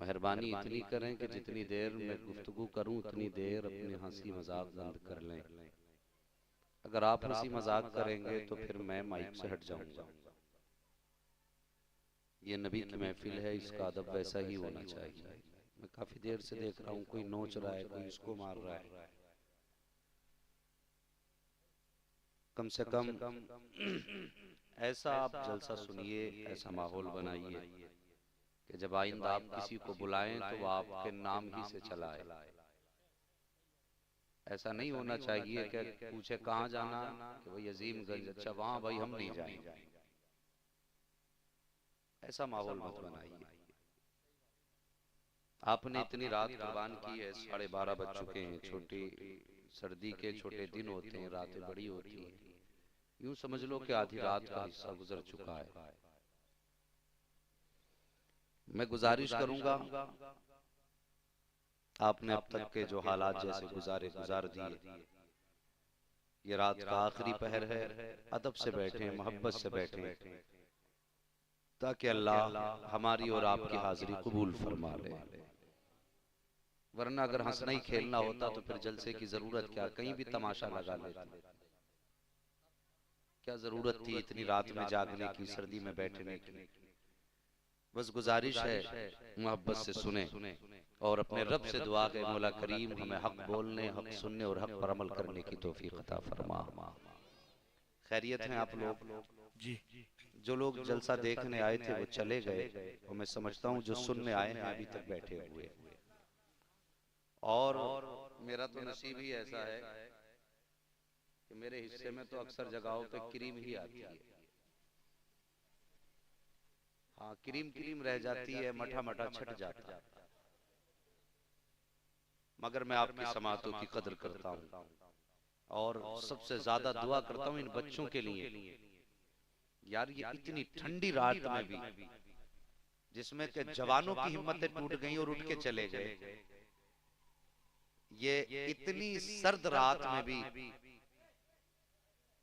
मेहरबानी इतनी करें कि जितनी देर मैं गुफ्तगू करूं उतनी देर अपनी हंसी मजाक बंद कर लें। अगर आप हंसी मजाक करेंगे तो फिर मैं माइक से हट जाऊंगा। ये नबी की महफिल है, इसका अदब वैसा ही होना चाहिए। मैं काफी देर से देख रहा हूँ कोई नोच रहा है, कोई इसको मार रहा है। कम से कम ऐसा आप जलसा सुनिए, ऐसा माहौल बनाइए कि जब आइंदा आप किसी को बुलाएं तो वो आपके नाम ही से चलाए। ऐसा नहीं होना चाहिए कि पूछे कहाँ जाना, कि भाई अजीमगंज, अच्छा वहां भाई हम नहीं जाएंगे। ऐसा माहौल मत बनाइए। आपने इतनी रात कुर्बान की है, 12:30 बज चुके हैं। छोटी सर्दी के छोटे दिन होते हैं, रातें बड़ी होती हैं। यूं समझ लो कि आधी रात का हिस्सा गुजर चुका है। मैं गुजारिश करूंगा, आपने अब तक के जो हालात जैसे गुजार दिए, ये रात का आखिरी पहर है, अदब से बैठे, मोहब्बत से बैठे, ताकि अल्लाह हमारी और आपकी हाजिरी कबूल फरमा ले। वरना अगर हंसना ही खेलना होता तो फिर जलसे की जरूरत क्या, कहीं भी तमाशा लगा लेते। क्या जरूरत थी इतनी रात में जागने की, सर्दी में बैठने की। बस गुजारिश है, मोहब्बत से सुने और अपने रब से दुआ के, मौला करीम हमें हक बोलने, हक सुनने और हक पर अमल करने की तौफीक अता फरमा। खैरियत हैं आप लोग? जी। जो लोग जलसा देखने आए थे वो चले गए, और मैं समझता हूँ जो सुनने आए हैं अभी तक बैठे हुए। और मेरा तो नसीब ही ऐसा है कि मेरे हिस्से में तो अक्सर जगहों पे क्रीम ही आती है। हाँ, क्रीम क्रीम रह जाती है, मठा मठा छट जाता है। मगर मैं आपकी समातों की कदर करता हूँ और सबसे ज्यादा दुआ करता हूँ इन बच्चों के लिए। यार ये इतनी ठंडी रात में भी, जिसमें के जवानों की हिम्मतें टूट गई और उठ के चले गए, ये इतनी सर्द रात में भी,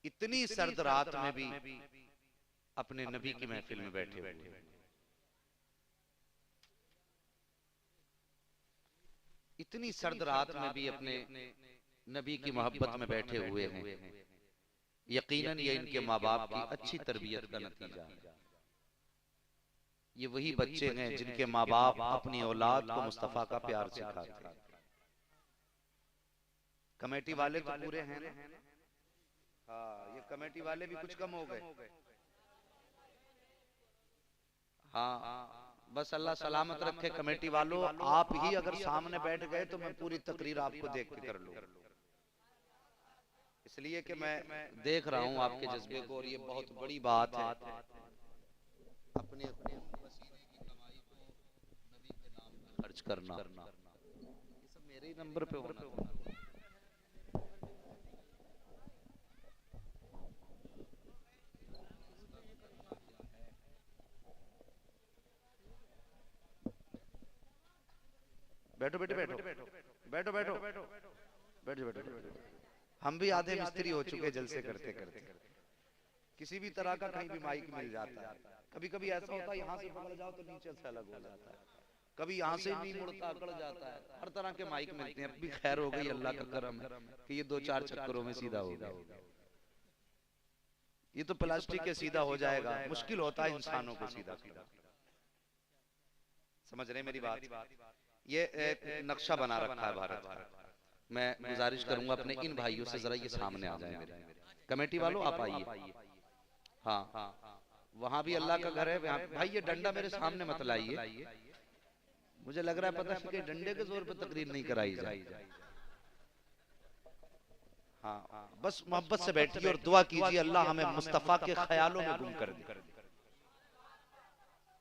इतनी सर्द रात में भी अपने नबी की महफिल में बैठे हुए हैं। इतनी सर्द रात में भी अपने नबी की मोहब्बत में बैठे हुए हैं। यकीनन ये इनके माँ बाप की अच्छी तरबियत का नतीजा है। ये वही बच्चे हैं जिनके माँ बाप अपनी औलाद को मुस्तफा का प्यार सिखाते हैं। कमेटी वाले तो पूरे हैं ना? हाँ, ये कमेटी वाले भी कुछ कम हो गए। हाँ, बस अल्लाह सलामत रखे कमेटी वालों। आप ही अगर सामने बैठ गए तो मैं पूरी तकरीर आपको देख के कर लूं, इसलिए कि मैं देख रहा हूं आपके जज्बे को, और ये बहुत बड़ी बात है। अपने खून पसीने की कमाई को नबी के नाम पे खर्च करना, ये सब मेरे ही नंबर पे होना था। बैठो बेटे, बैठो बैठो बैठो बैठो बैठो। हम भी आधे मिस्त्री हो चुके जलसे करते करते। किसी भी तरह का कहीं भी माइक मिल जाता है। कभी कभी ऐसा होता है यहाँ से पकड़ जाओ तो नीचे से अलग हो जाता है, कभी यहाँ से नहीं मुड़ता, अकड़ जाता है। हर तरह के माइक मिलते हैं। अब भी खैर हो गई, अल्लाह का करम है कि ये 2-4 चक्करों में सीधा हो गया। ये तो प्लास्टिक के सीधा हो जाएगा, मुश्किल होता है इंसानों को सीधा करना। समझ रहे मेरी बात? ये एक नक्शा बना रखा है भारत का। मैं गुजारिश करूंगा अपने इन भाइयों से जरा ये सामने आ जाए मेरे। कमेटी वालों आप आइए। हाँ, वहां भी अल्लाह का घर है। भाई ये डंडा मेरे सामने मत लाइए, मुझे लग रहा है पता है कि डंडे के जोर पर तकरीर नहीं कराई जाए। हाँ, बस मोहब्बत से बैठिए और दुआ कीजिए अल्लाह हमें मुस्तफा के ख्यालों में गुम कर दे।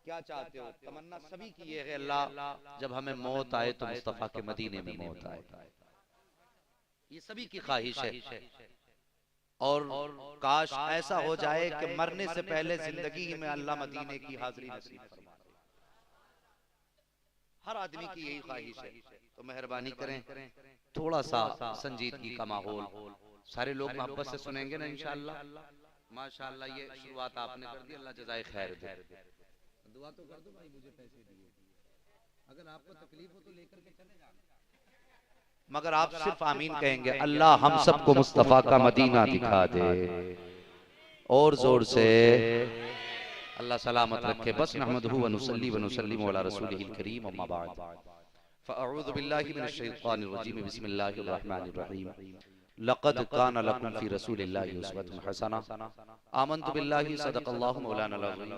क्या चाहते हो? तमन्ना सभी की ये है अल्लाह जब हमें मौत आए तो मुस्तफा के मदीने में मौत आए। ये सभी की ख्वाहिश है। और काश ऐसा हो जाए कि मरने से पहले जिंदगी में अल्लाह मदीने की हाजिरी नसीब फरमा दे। हर आदमी की यही ख्वाहिश है। तो मेहरबानी करें, थोड़ा सा संजीदगी का माहौल। सारे लोग मोहब्बत से सुनेंगे ना इंशाअल्लाह। माशाअल्लाह, ये शुरुआत आपने कर दी, अल्लाह जज़ाए खैर दे। दुआ तो कर दो भाई, मुझे पैसे दिए। अगर आपको तकलीफ हो तो लेकर के चले जाना, मगर आप सिर्फ आमीन कहेंगे, अल्लाह हम सबको मुस्तफा का मदीना दिखा दे। और जोर से अल्लाह सलामत रखे। बस नहमदुहु व नुसल्ली व नुसल्लिमु अला रसूलिहिल करीम, अम्मा बाद, फ़अऊज़ु बिल्लाहि मिनश शैतानिर रजीम, बिस्मिल्लाहिर रहमानिर रहीम। लक़द काना लकुम फ़ी रसूलिल्लाहि उस्वतुन हसना, आमन्तु बिल्लाहि सदक़ल्लाहु मौलानाल अज़ीम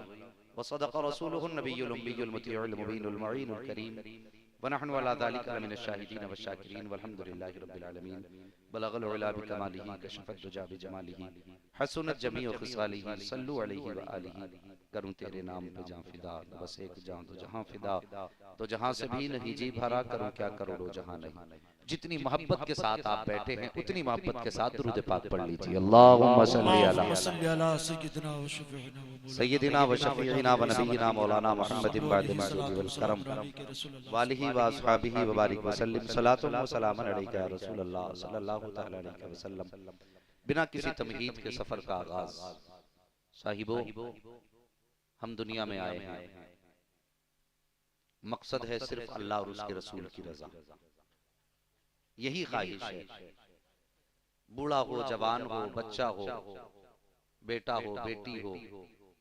व सदक़ रसूलुहुन नबिय्युल उम्मियुल मुतीउल मुबीनुल मुईनुल करीम व नहनु अला ज़ालिका लमिनश शाहिदीन व शाकिरीन वल्हम्दुलिल्लाहि रब्बिल आलमीन। बलगल उला बिकमालिही कशफत दुजा बिजमालिही हसनत जमीउ खिसालिही सल्लु अलैहि व आलिही। करूं तेरे नाम पे जान फिदा, बस एक जान तो जहां फिदा, तो जहां से भी नहीं जी भरा, करूं क्या करोड़ों जहां नहीं। जितनी मोहब्बत के साथ आप बैठे हैं उतनी मोहब्बत के साथ दुरूद पाक पढ़ लीजिए। अल्लाहुम्मा सल्ली अला सय्यिदिना व शफीइना व नबीना मौलाना मुहम्मदिन बादिल जुद वल करम वालिही व अस्हाबिही व बारिक व सल्लिम सलातुन व सलामुन अलैका या रसूल अल्लाह सल्लल्लाहु तआला अलैहि वसल्लम। बिना किसी तमहीद के सफर का आगाज। साहिबो, हम दुनिया में आए हैं, मकसद है सिर्फ अल्लाह और उसके रसूल की रजा। यही ख्वाहिश है। बूढ़ा हो, जवान हो, बच्चा हो, बेटा हो, बेटी हो,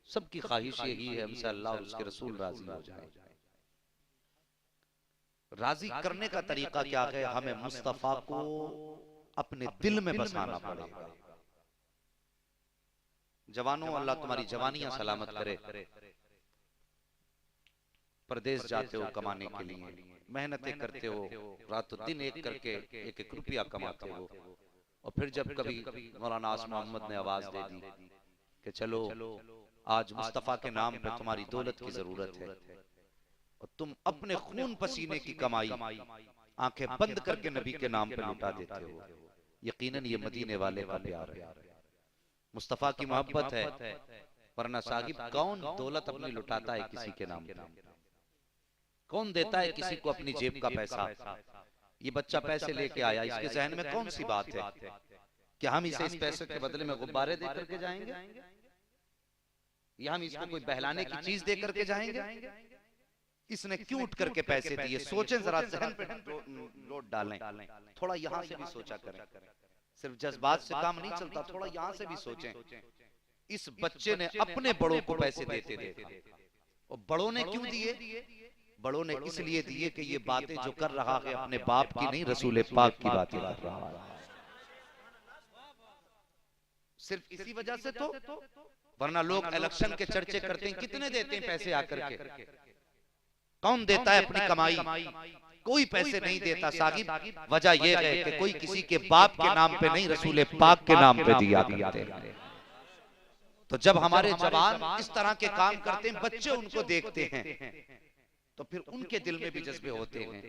सबकी ख्वाहिश यही है हमसे अल्लाह और उसके रसूल राजी हो जाए। राजी करने का तरीका क्या है? हमें मुस्तफा को अपने दिल में बसाना पड़ेगा। जवानों, अल्लाह तुम्हारी जवानियां सलामत करे। परदेश जाते हो कमाने के लिए, मेहनतें करते हो, रातों दिन एक करके एक एक रुपया कमाते हो, और फिर जब कभी मौलाना आसिम मोहम्मद ने आवाज दे दी कि चलो आज मुस्तफा के नाम पे तुम्हारी दौलत की जरूरत है, और तुम अपने खून पसीने की कमाई आंखें बंद करके नबी के नाम पे लुटा देते हो, यकीनन ये मदीने वाले का प्यार है, मुस्तफा की मोहब्बत है। वरना साहिब, कौन दौलत अपनी लुटाता है किसी के नाम पे? कौन देता है किसी को अपनी जेब का पैसा? ये बच्चा पैसे लेके आया, इसके जहन में कौन सी बात है कि हम इसे इस पैसे के बदले में गुब्बारे दे करके जाएंगे, या हम इसको कोई बहलाने की चीज दे करके जाएंगे? इसने क्यों उठ करके पैसे दिए? सोचें जरा, जहन पे लोड डालें, थोड़ा यहाँ से भी सोचा करें। सिर्फ जज्बात से काम नहीं चलता, थोड़ा यहाँ से भी सोचें। इस बच्चे ने अपने बड़ों को पैसे देते देखा, और बड़ों ने क्यों दिए? बड़ों ने इसलिए दिए कि ये बातें जो कर रहा है अपने बाप की नहीं, रसूल पाक की बातें कर रहा है। सिर्फ इसी वजह से तो, वरना लोग इलेक्शन के चर्चे करते हैं, कितने देते हैं पैसे आकर के? कौन देता है अपनी कमाई? कोई पैसे नहीं देता साहिब। वजह यह है कि कोई किसी के बाप के नाम पे नहीं, रसूल पाक के नाम पे दिया करते हैं। तो जब हमारे जवान इस तरह के काम करते हैं, बच्चे उनको देखते हैं, तो फिर उनके दिल में भी जज्बे होते हैं।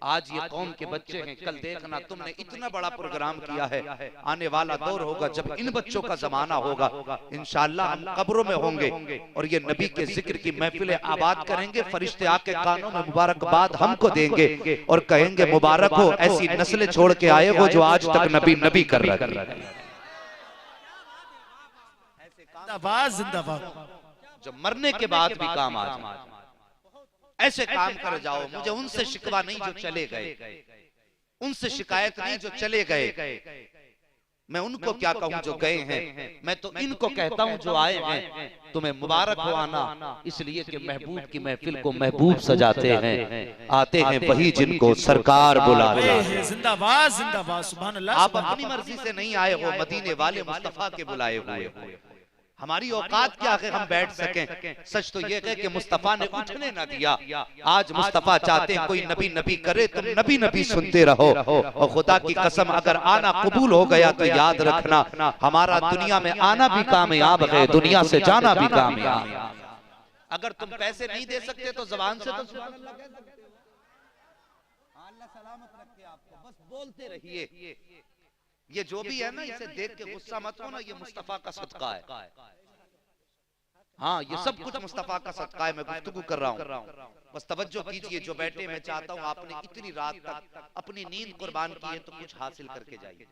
आज ये कौम के बच्चे हैं, कल देखना तुमने इतना बड़ा प्रोग्राम किया है, आने वाला दौर होगा जब इन बच्चों का जमाना होगा, इंशाअल्लाह हम कब्रों में होंगे और ये नबी के जिक्र की महफिलें आबाद करेंगे। फरिश्ते आके कानों में मुबारकबाद हमको देंगे और कहेंगे, मुबारक हो, ऐसी नस्लें छोड़ के आए हो जो आज तक नबी नबी कर रही है। जो मरने के बाद भी काम आ जाए, ऐसे काम कर जाओ। मुझे उनसे शिकवा नहीं जो चले गए, उनसे शिकायत नहीं जो चले गए। मैं उनको क्या कहूं जो गए हैं, मैं तो इनको कहता हूं जो आए हैं। तुम्हें मुबारक हो आना, इसलिए कि महबूब की महफिल को महबूब सजाते हैं, आते हैं वही जिनको सरकार बुलाते हैं। जिंदाबाद जिंदाबाद, सुभान अल्लाह। आप अपनी मर्जी से नहीं आए हो, मदीने वाले मुस्तफा के बुलाए हुए हो। हमारी औकात क्या है हम बैठ सकें? सच तो यह है कि मुस्तफा ने उठने ना दिया। आज मुस्तफा चाहते हैं कोई नबी नबी करे, तुम नबी नबी सुनते रहो। और खुदा की कसम, अगर आना कबूल हो गया तो याद रखना, हमारा दुनिया में आना भी कामयाब है, दुनिया से जाना भी कामयाब। अगर तुम पैसे नहीं दे सकते तो जबान से तो सुभान अल्लाह कह सकते हो। अल्लाह सलामत रखे आपको, बस बोलते रहिए। ये जो भी है ना, इसे देख के गुस्सा मत हो ना, ये मुस्तफा का सदका है। हाँ, ये सब कुछ मुस्तफा का सदका है। मैं गुफ्तगू कर रहा हूँ, बस तवज्जो कीजिए जो बैठे। मैं चाहता हूँ आपने इतनी रात तक अपनी नींद कुर्बान की है, तो कुछ हासिल करके जाइए,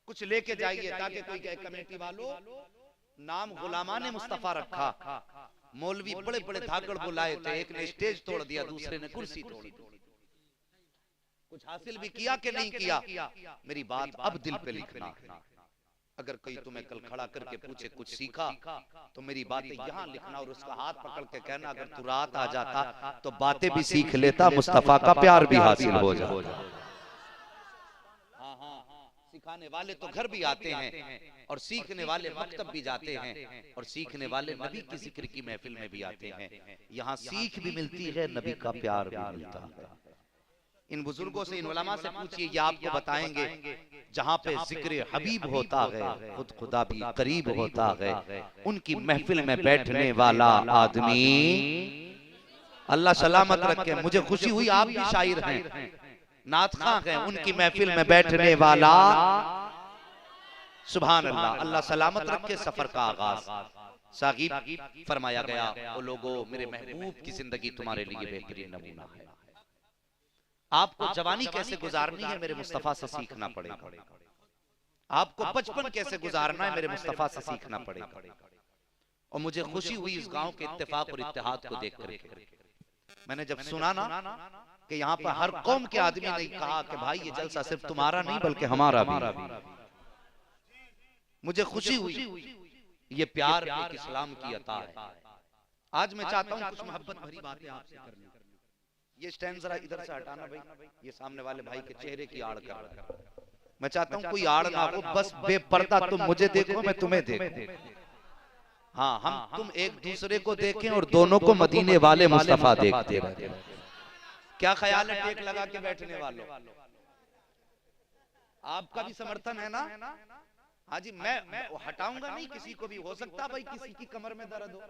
कुछ लेके जाइए, ताकि कोई कहे कमेटी वालों नाम गुलामाने मुस्तफा रखा, मौलवी बड़े बड़े धाकड़ बुलाए थे, एक ने स्टेज तोड़ दिया, दूसरे ने कुर्सी तोड़ दी। कुछ हासिल भी किया कि नहीं किया? मेरी बात अब दिल पे लिखना है। अगर कोई तुम्हें कल खड़ा करके पूछे कुछ सीखा, तो मेरी बातें यहाँ लिखना और उसका हाथ पकड़ के कहना अगर तू रात आ जाता तो बातें भी सीख लेता, मुस्तफा का प्यार भी हासिल हो जाता। हाँ हाँ, सिखाने वाले तो घर भी आते हैं और सीखने वाले मकतब भी जाते हैं और सीखने वाले नबी की जिक्र की महफिल में भी आते हैं। यहाँ सीख भी मिलती है, नबी का प्यार भी मिलता है। इन बुजुर्गों से, इन उलमा से पूछिए, ये आपको बताएंगे जहाँ पे जिक्र हबीब होता है खुद खुदा भी करीब होता है, उनकी महफिल में बैठने वाला आदमी अल्लाह सलामत रखे। मुझे खुशी हुई आप भी शायर हैं, नात खां हैं, उनकी महफिल में बैठने वाला, सुभान अल्लाह, अल्लाह सलामत रखे। सफर का आगाज साहिब फरमाया गया, ओ लोगों मेरे महबूब की जिंदगी तुम्हारे लिए बेहतरीन नमूना है। आपको जवानी कैसे गुजारनी है मेरे मुस्तफा से सीखना पड़ेगा। आपको बचपन कैसे गुजारना है मेरे मुस्तफा से सीखना पड़ेगा। और मुझे खुशी हुई इस गांव के इत्तेफाक और इत्तेहाद को देख करके। मैंने जब सुना ना कि यहाँ पर हर कौम के आदमी ने कहा कि भाई ये जलसा सिर्फ तुम्हारा नहीं बल्कि हमारा भी, मुझे खुशी हुई। ये प्यार एक इस्लाम की अता है। आज मैं चाहता हूँ कुछ मोहब्बत भरी बातें आपसे करनी। ये स्टैंड जरा इधर से हटाना भाई, ये सामने वाले भाई के चेहरे की आड़ कर रहा है। मैं चाहता हूँ कोई आड़ ना हो, बस बेपर्दा तुम मुझे देखो, मैं तुम्हें देखूं। हाँ, हम तुम एक दूसरे को देखें और दोनों को मदीने वाले मुस्तफा देखते रहे। क्या ख्याल है टेक लगा के बैठने वालों? आपका भी समर्थन है ना? हाँ जी, मैं हटाऊंगा नहीं किसी को भी। हो सकता भाई किसी की कमर में दर्द हो,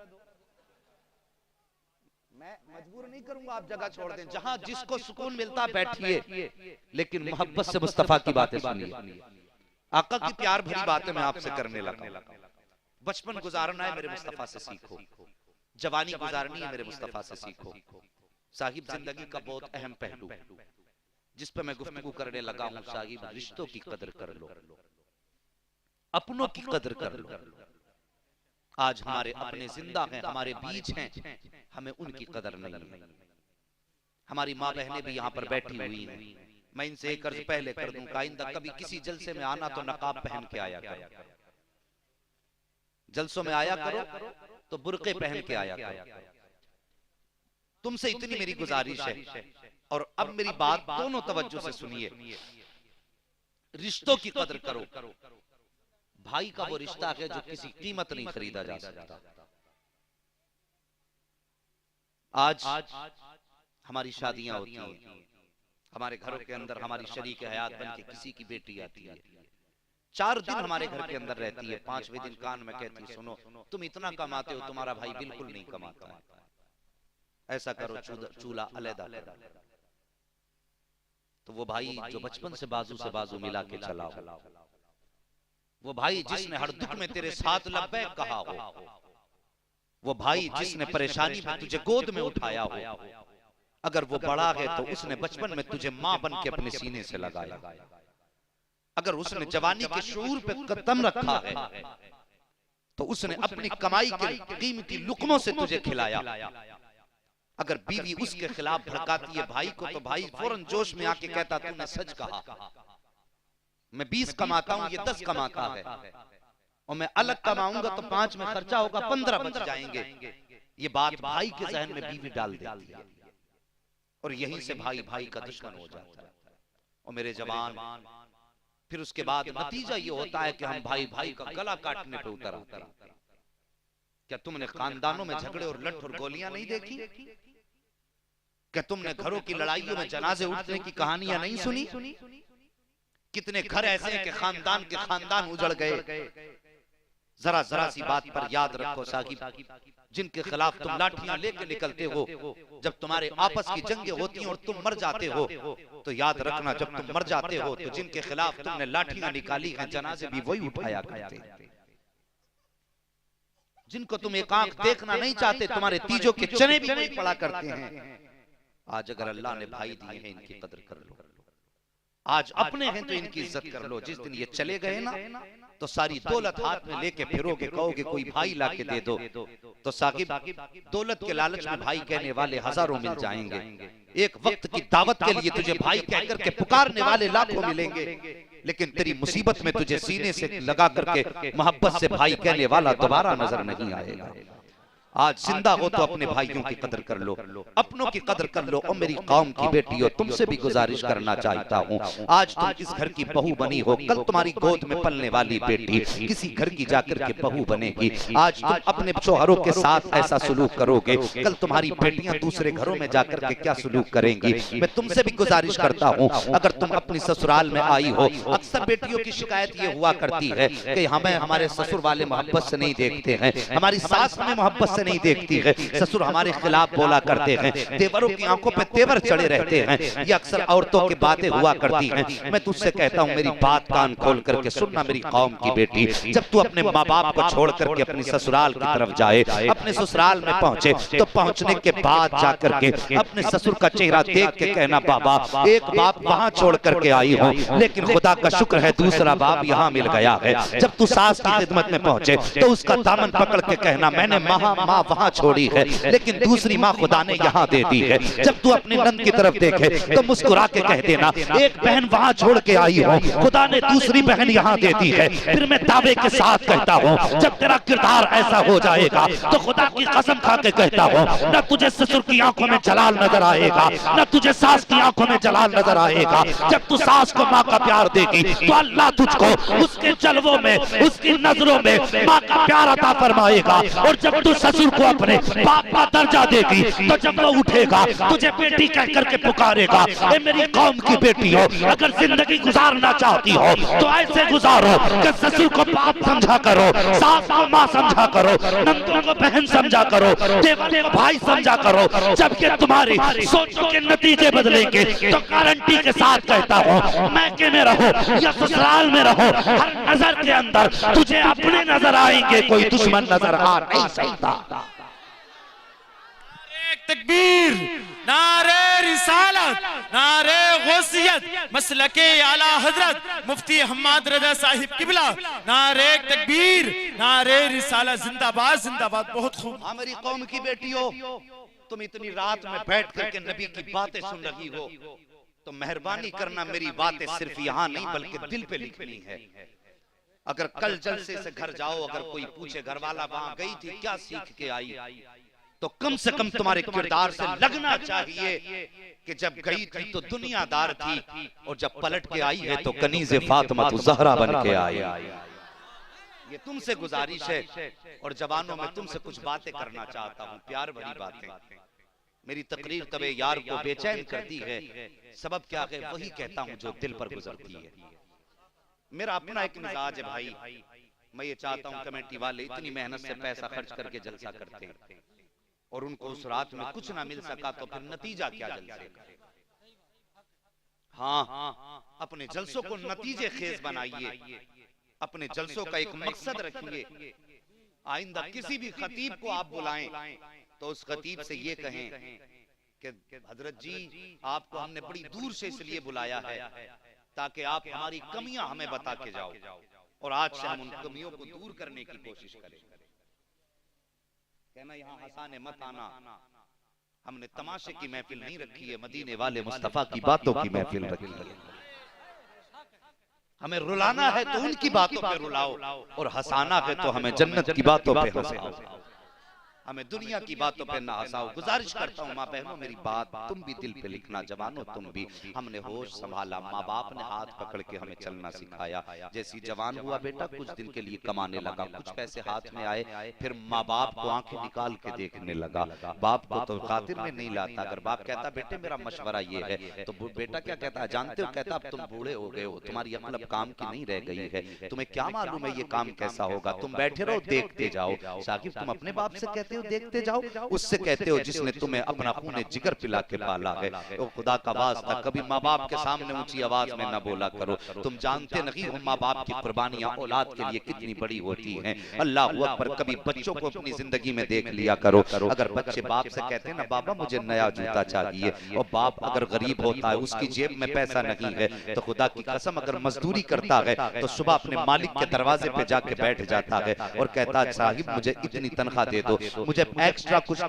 मैं मजबूर नहीं करूंगा, आप जगह छोड़ दें। जहां जिसको सुकून मिलता बैठिए, लेकिन मोहब्बत से मुस्तफा की बातें सुनिए। आका की प्यार भरी बातें मैं आपसे करने लगा। बचपन गुजारना है मेरे मुस्तफा से सीखो, जवानी गुजारनी है मेरे मुस्तफा से सीखो। साहिब जिंदगी का बहुत अहम पहलू जिस पे मैं गुफ्तगू करने लगा हूं, साहिब रिश्तों की कदर कर लो, अपनों की कदर कर लो। आज हमारे अपने जिंदा हैं, हमारे बीच हैं, हमें उनकी कदर नहीं है। हमारी माँ बहनें भी यहाँ पर बैठी हुई हैं। मैं इनसे एक अर्ज पहले कर दूं, आइंदा कभी किसी जलसे में आना तो नकाब पहन के आया करो। जलसों में आया करो तो बुर्के पहन के आया करो। तुमसे इतनी मेरी गुजारिश है। और अब मेरी बात दोनों तवज्जो से सुनिए। रिश्तों की कदर करो। भाई का वो रिश्ता है जो किसी कीमत नहीं खरीदा जा सकता। आज हमारी शादियां होती हैं, हमारे घरों के अंदर हमारी शरीक हयात बन के किसी की बेटी आती है, 4 दिन हमारे घर के अंदर रहती है, 5वें दिन कान में कहती है, सुनो तुम इतना कमाते हो, तुम्हारा भाई बिल्कुल नहीं कमाता है, ऐसा करो चूल्हा अलहदा करो। तो वो भाई जो बचपन से बाजू मिला के चला हो, वो भाई जिसने हर दुख में तेरे साथ लब्बैक कहा हो, वो भाई जिसने परेशानी में तुझे गोद में उठाया हो, अगर वो बड़ा है तो उसने बचपन में तुझे मां बन के अपने सीने से लगाया। अगर उसने जवानी के शऊर पे कदम रखा है तो उसने अपनी कमाई के कीमती लुकमों से तुझे खिलाया। अगर बीवी उसके खिलाफ भड़काती है भाई को, तो भाई फौरन जोश में आके कहता तूने सच कहा, मैं 20 कमाता हूं, ये 10 कमाता है, और मैं अलग कमाऊंगा तो 5 में खर्चा होगा, 15 बच जाएंगे। ये बात भाई के जहन में बीवी डाल देती है और यहीं से भाई भाई का दुश्मन हो जाता है। और मेरे जवान, फिर उसके बाद नतीजा ये होता है कि हम भाई भाई का गला काटने पे उतर आते हैं। क्या तुमने खानदानों में झगड़े और लठ और गोलियां नहीं देखी? क्या तुमने घरों की लड़ाइयों में जनाजे उठने की कहानियां नहीं सुनी? कितने घर ऐसे हैं कि खानदान के खानदान उजड़ गए। जरा जरा सी बात पर याद रखो साहिब, जिनके खिलाफ तुम लाठियां लेके निकलते हो, जब तुम्हारे आपस की जंगें होती हैं और तुम मर जाते हो, तो याद रखना जब तुम मर जाते हो तो जिनके खिलाफ तुमने लाठियां निकाली हैं, जनाजे भी वही उठाया करते हैं। जिनको तुम एक आंख देखना नहीं चाहते, तुम्हारे तीजों के चने भी वही पड़ा करते हैं। आज अगर अल्लाह ने भाई दिए हैं, इनकी कदर कर लो। आज अपने हैं तो इनकी इज्जत कर लो। जिस दिन ये चले गए ना, तो सारी दौलत हाथ में लेके फिरोगे, कहोगे कोई भाई लाके दे दो, तो साकिब दौलत के लालच में भाई कहने वाले हजारों मिल जाएंगे, एक वक्त की दावत के लिए तुझे भाई कहकर के पुकारने वाले लाखों मिलेंगे, लेकिन तेरी मुसीबत में तुझे सीने से लगा करके मोहब्बत से भाई कहने वाला दोबारा नजर नहीं आएगा। आज जिंदा हो तो अपने भाइयों की कदर कर लो, अपनों की कदर कर लो। और मेरी कौम की बेटी हो, तुमसे भी गुजारिश करना चाहता हूँ, आज तुम इस घर की बहू बनी हो, कल तुम्हारी गोद में पलने वाली बेटी किसी घर की जाकर के बहू बनेगी। आज तुम अपने शोहरों के साथ ऐसा सलूक करोगे, कल तुम्हारी बेटियां दूसरे घरों में जाकर के क्या सलूक करेंगी। मैं तुमसे भी गुजारिश करता हूँ, अगर तुम अपनी ससुराल में आई हो, अक्सर बेटियों की शिकायत ये हुआ करती है कि हमें हमारे ससुर वाले मोहब्बत से नहीं देखते हैं, हमारी सास हमें मोहब्बत से नहीं देखती है, ससुर हमारे खिलाफ बोला करते हैं, देवरों की आंखों पे तेवर चढ़े रहते हैं, ये अक्सर औरतों की बातें हुआ करती हैं। मैं तुझसे कहता हूं, मेरी बात कान खोल करके सुनना मेरी कौम की बेटी, जब तू अपने माँ बाप को छोड़ करके अपनी ससुराल की तरफ जाए, अपने ससुराल में पहुंचे, तो पहुंचने के बाद जाकर के अपने ससुर का चेहरा देख के कहना, बाबा एक बाप वहां छोड़ करके आई हूं, लेकिन खुदा का शुक्र है दूसरा बाप यहाँ मिल गया है। जब तू सास की खिदमत में पहुंचे तो उसका दामन पकड़ के कहना, मैंने माँ वहां छोड़ी है, लेकिन दूसरी माँ खुदा ने यहाँ दे दी है। जब तू अपनी नंद की तरफ देखे तो मुस्कुरा के कह देना, एक बहन वहां छोड़ के आई हो, खुदा ने दूसरी बहन यहाँ दे दी है। फिर मैं दावे के साथ कहता हूँ, जब तेरा किरदार ऐसा हो जाएगा तो खुदा की कसम खा के कहता हूँ, न तुझे ससुर की आंखों में जलाल नजर आएगा, न तुझे सास की आंखों में जलाल नजर आएगा। जब तू सास को माँ का प्यार देगी तो अल्लाह तुझको उसके जलवों में, उसकी नजरों में माँ का प्यार अता फरमाएगा। और जब तू ससुर को अपने बाप का दर्जा देगी तो जब वो उठेगा तुझे बेटी कह करके पुकारेगा। ए मेरी कौम की बेटी हो, अगर जिंदगी गुजारना चाहती हो तो ऐसे गुजारो कि ससुर को बाप समझा करो, सास को माँ समझा करो, नंदों को बहन समझा करो, देवर को भाई समझा करो। जबकि तुम्हारी सोचों के नतीजे बदलेंगे तो गारंटी के साथ कहता हूँ, मैके में रहो या ससुराल में रहो, हर नजर के अंदर तुझे अपने नजर आएंगे, कोई दुश्मन नजर आ नहीं सकता। तकबीर, नारे रिसालत, नारे गौसियत, मसलके आला हजरत मुफ्ती हम्माद रजा साहिब किबला, नारे तकबीर, नारे रिसालत, जिंदाबाद जिंदाबाद। बहुत खूब। हमारी कौम की बेटियों, तुम इतनी रात में बैठ करके नबी की बातें सुन रही हो, तो मेहरबानी करना मेरी बातें सिर्फ यहाँ नहीं बल्कि दिल पे लिखनी है। अगर कल जलसे से घर जाओ, अगर कोई पूछे घर वाला वहां गई थी क्या सीख के आई, तो कम से कम तुम्हारे किरदार से लगना चाहिए कि जब गई थी तो दुनियादार थी और जब पलट के आई है तो कनीज़े फातिमा ज़हरा बन के आई। ये तुमसे गुजारिश है। और जवानों में तुमसे कुछ बातें करना चाहता हूँ, प्यार भरी बातें। मेरी तकरीर तबे यार को बेचैन करती है, सबब क्या है वही कहता हूँ जो दिल पर गुजरती है। मेरा अपना एक मिजाज है भाई, मैं ये चाहता हूँ कमेटी वाले इतनी मेहनत से पैसा खर्च करके जलसा करते हैं और उनको उस रात में कुछ ना मिल सका तो फिर नतीजा क्या जलसे का। हाँ, अपने जलसों को नतीजे खेज बनाइए, अपने जलसों का एक मकसद रखिए। आइंदा किसी भी खतीब को आप बुलाएं तो उस खतीब से ये कहें कि हजरत जी आपको हमने बड़ी दूर से इसलिए बुलाया है ताकि आप हमारी कमियां हमें बता के जाओ और आज से हम उन कमियों को दूर करने की कोशिश करें। कहना यहाँ हंसाने मत आना, हमने तमाशे की महफिल नहीं रखी है, मदीने वाले मुस्तफा की बातों की महफिल रखी है। हमें रुलाना है तो उनकी बातों पे रुलाओ और हंसाना है तो हमें जन्नत की बातों पे हंसाओ, हमें दुनिया की बातों पे ना हंसाओ। गुजारिश करता हूँ माँ बहनों मेरी बात तुम भी दिल पे लिखना, जवानों तुम भी। हमने होश संभाला, माँ बाप ने हाथ पकड़ के हमें चलना सिखाया। जैसी जवान हुआ बेटा कुछ दिन के लिए कमाने लगा, कुछ पैसे हाथ में आए, फिर माँ बाप को आंखें निकाल के देखने लगा। बाप को तो खातिर में नहीं लाता, अगर बाप कहता बेटे मेरा मशवरा ये है तो बेटा क्या कहता है जानते हो, कहता अब तुम बूढ़े हो गए हो, तुम्हारी अकल अब काम की नहीं रह गई है, तुम्हें क्या मालूम है ये काम कैसा होगा, तुम बैठे रहो देखते जाओ। साकिब तुम अपने बाप से कहते देखते जाओ, उससे कहते हो जिसने तुम्हें अपना खून जिगर पिला के पाला है। ओ खुदा का वास्ता कभी माँ बाप के सामने ऊंची आवाज में न बोला करो। तुम जानते नहीं हो माँ बाप की कुर्बानियां औलाद के लिए कितनी बड़ी होती हैं। अल्लाह अकबर, कभी बच्चों को अपनी जिंदगी में देख लिया करो। अगर बच्चे बाप से कहते हैं ना बाबा मुझे नया जूता चाहिए, और बाप अगर गरीब होता है, उसकी जेब में पैसा नहीं है, तो खुदा की कसम अगर मजदूरी करता है तो सुबह अपने मालिक के दरवाजे पे जाके बैठ जाता है और कहता है साहिब मुझे इतनी तनख्वाह दे दो, मुझे एक्स्ट्रा कुछ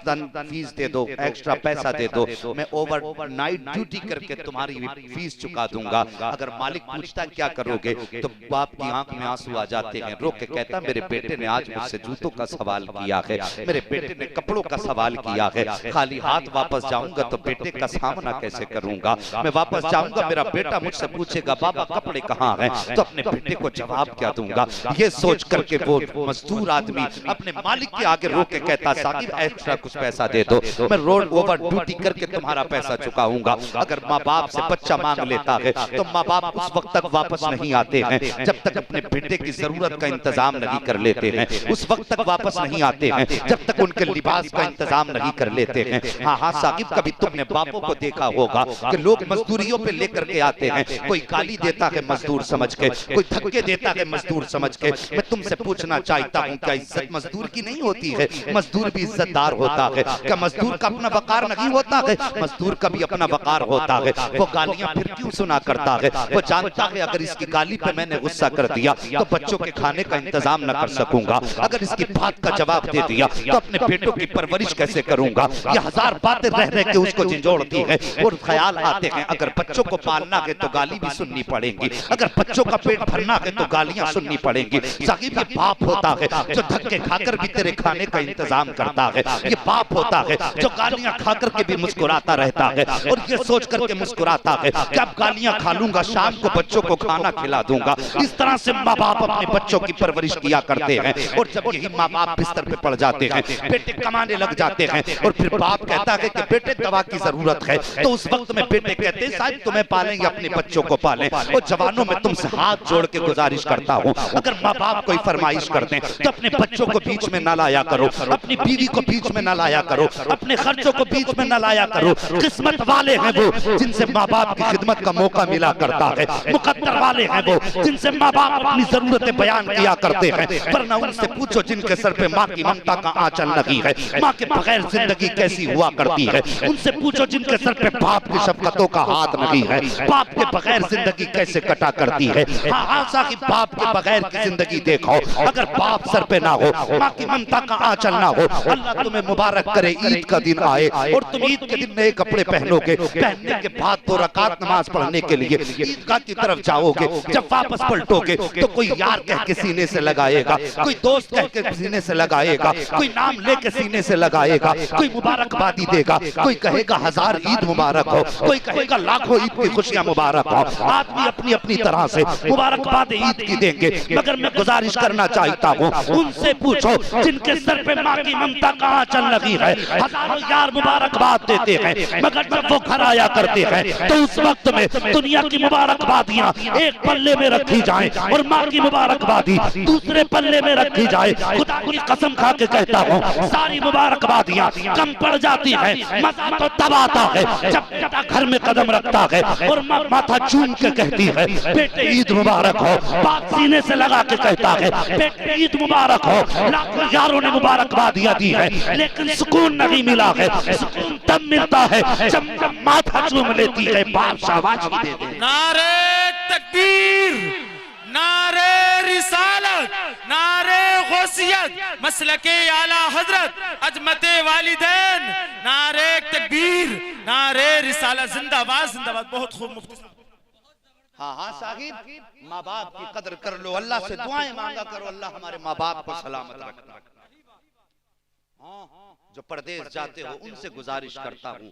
फीस दे दो, एक्स्ट्रा पैसा दे दो, मैं ओवर नाइट ड्यूटी करके तुम्हारी फीस चुका दूंगा। अगर मालिक पूछता क्या करोगे, तो बाप की आंख में आंसू आ जाते हैं, रो के कहता मेरे बेटे ने आज मुझसे जूतों का सवाल किया है, मेरे बेटे ने कपड़ों का सवाल किया है, खाली हाथ वापस जाऊंगा तो बेटे का सामना कैसे करूंगा। मैं वापस जाऊंगा, मेरा बेटा मुझसे पूछेगा बाबा कपड़े कहाँ हैं, तो अपने बेटे को जवाब क्या दूंगा। ये सोच करके वो मजदूर आदमी अपने मालिक के आगे रो के कहता साकिब एक्स्ट्रा कुछ पैसा दे दो, मैं रोड ओवर ड्यूटी करके तुम्हारा पैसा चुकाऊंगा। अगर माँ बाप से बच्चा मांग लेता है तो माँ बाप उस वक्त तक वापस नहीं आते हैं जब तक अपने बेटे की जरूरत का इंतजाम नहीं कर लेते हैं, उस वक्त तक वापस नहीं आते हैं जब तक उनके लिबास का इंतजाम नहीं कर लेते हैं। हाँ हाँ साकिब, कभी तुमने बापों को देखा होगा कि लोग मजदूरियों पे लेकर के आते हैं, कोई गाली देता है मजदूर समझ के, कोई धक्के देता है मजदूर समझ के। मैं तुमसे पूछना चाहता हूँ क्या इज्जत मजदूर की नहीं होती है? मजदूर भी इज्जतदार होता है। क्या मजदूर का अपना वकार नहीं होता है? मजदूर का भी अपना वकार होता है। वो गालियां फिर क्यों सुना करता है? वो जानता है अगर इसकी गाली पे मैंने गुस्सा कर दिया तो बच्चों के खाने का इंतजाम न कर सकूंगा, अगर इसकी बात का जवाब दे दिया तो अपने बेटों की परवरिश कैसे करूंगा। ये हजार बातें रह रह के उसको झंझोड़ती है और ख्याल आते हैं अगर बच्चों को पालना है तो गाली भी सुननी पड़ेगी, अगर बच्चों का पेट भरना है तो गालियां सुननी पड़ेंगी। साकिब, ये बाप होता है जो धक्के खाकर भी तेरे खाने का इंतजाम करता है, ये बाप होता है जो गालियां खाकर के भी मुस्कुराता रहता है और ये सोच करके मुस्कुराता है कि अब गालियां खा लूंगा शाम को बच्चों को खाना खिला दूंगा। इस तरह से माँ बाप अपने बच्चों की परवरिश किया करते हैं और जब यही माँ बाप बिस्तर पे पड़ जाते हैं, बेटे कमाने लग जाते हैं और फिर बाप कहता है कि बेटे दवा की जरूरत है, तो उस वक्त में बेटे कहते हैं साहब तुम्हें पालेंगे अपने बच्चों को पालें। और जवानों में तुमसे हाथ जोड़ के गुजारिश करता हूँ अगर माँ बाप कोई फरमाइश करते हैं तो अपने बच्चों को बीच में न लाया करो, अपनी बीवी को बीच में न लाया करो, अपने खर्चों को बीच में न लाया करो। किस्मत वाले हैं वो जिनसे माँ बाप की खिदमत का मौका मिला करता है, मुकद्दर वाले हैं वो जिनसे माँ बाप अपनी जरूरतें बयान किया करते हैं। वरना उनसे पूछो जिनके सर पे माँ की ममता का आंचल नहीं है, माँ के बगैर जिंदगी कैसी हुआ करती है। उनसे पूछो जिनके सर पे बाप की शफकतों का हाथ नहीं है, बाप के बगैर जिंदगी कैसे कटा करती है। हाँ हाँ साकिब, बाप के बगैर की जिंदगी देखो, अगर बाप सर पे ना हो, माँ की ममता का आंचल ना हो, अल्लाह तुम्हें मुबारक करे ईद का दिन आए और तुम ईद के दिन नए कपड़े पहनोगे, पहनने के बाद 2 रकात नमाज पढ़ने के लिए ईदगाह की तरफ जाओगे। जब वापस पलटोगे तो कोई यार कह के सीने से लगाएगा, कोई दोस्त कह के सीने से लगाएगा, कोई नाम लेके सीने से लगाएगा, कोई मुबारकबादी देगा, कोई कहेगा 1000 ईद मुबारक हो, कोई कहेगा लाखों ईद की खुशियां मुबारक हो। आदमी अपनी अपनी तरह से मुबारकबाद ईद की देंगे, मगर मैं गुजारिश करना चाहता हूँ उनसे पूछो जिनके सर पे माँ की ममता का आंचल लगी है, हजारों यार मुबारकबाद देते हैं, मगर जब वो घर आया करते हैं तो उस वक्त में दुनिया की मुबारकबादियां एक पल्ले में रखी जाएं और माँ की मुबारकबादी दूसरे पल्ले में रखी जाए। खुदा की कसम खा के कहता हूँ सारी मुबारकबादियां कम पड़ जाती है, मजा तो तब आता है जब बेटा घर में कदम रखता है और माँ माथा चूम के कहती है बेटे ईद मुबारक हो, बात सीने से लगा के कहता है बेटे ईद मुबारक हो। लाखों यारों ने मुबारकबादियां दी है लेकिन सुकून नहीं मिला है। सुकून तब मिलता है जब माथा चूम लेती है बाप शाबाश दे दे। नारे तकबीर, नारे रिसालत, नारे गौसियत, मसलके आला हजरत, अजमते वालिदैन, नारे तकबीर, नारे रिसालत, जिंदाबाद जिंदाबाद। बहुत खूब मुफ्ती साहब। हाँ हाँ साहिब, माँ बाप की कदर कर लो, अल्लाह से दुआएं मांगा करो, अल्लाह हमारे माँ बाप को सलामत रखना। हाँ, जो परदेश जाते हो उनसे गुजारिश करता हूँ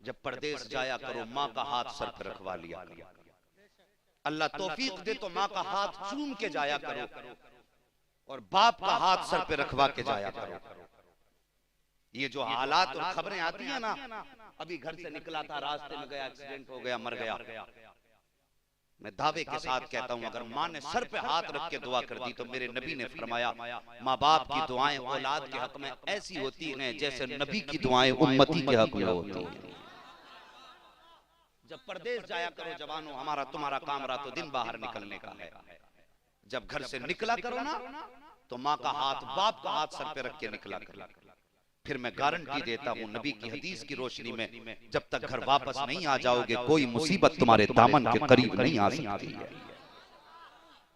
जब परदेश जाया करो माँ का हाथ सर पर रखवा लिया करो। अल्लाह तौफीक दे तो माँ का हाथ चूम के जाया करो और बाप का हाथ सर पे रखवा के जाया करो। ये जो हालात और खबरें आती है ना, अभी घर से निकला था रास्ते में गया एक्सीडेंट हो गया मर गया, मैं दावे के साथ कहता हूं, अगर माँ ने सर पे हाथ रख के दुआ कर दी तो मेरे नबी ने फरमाया माँ बाप की दुआएं औलाद के हक में ऐसी होती हैं जैसे नबी की दुआएं उम्मती के हक में होती हैं। जब परदेश जाया करो जवानों, हमारा तुम्हारा काम रहा तो दिन बाहर निकलने का है। जब घर से निकला करो ना तो माँ का हाथ बाप का हाथ सर पे रख के निकला करो। फिर मैं गारंटी देता हूँ नबी की हदीस की रोशनी में, जब तक घर वापस नहीं आ जाओगे कोई मुसीबत तुम्हारे दामन के करीब नहीं आ सकती है।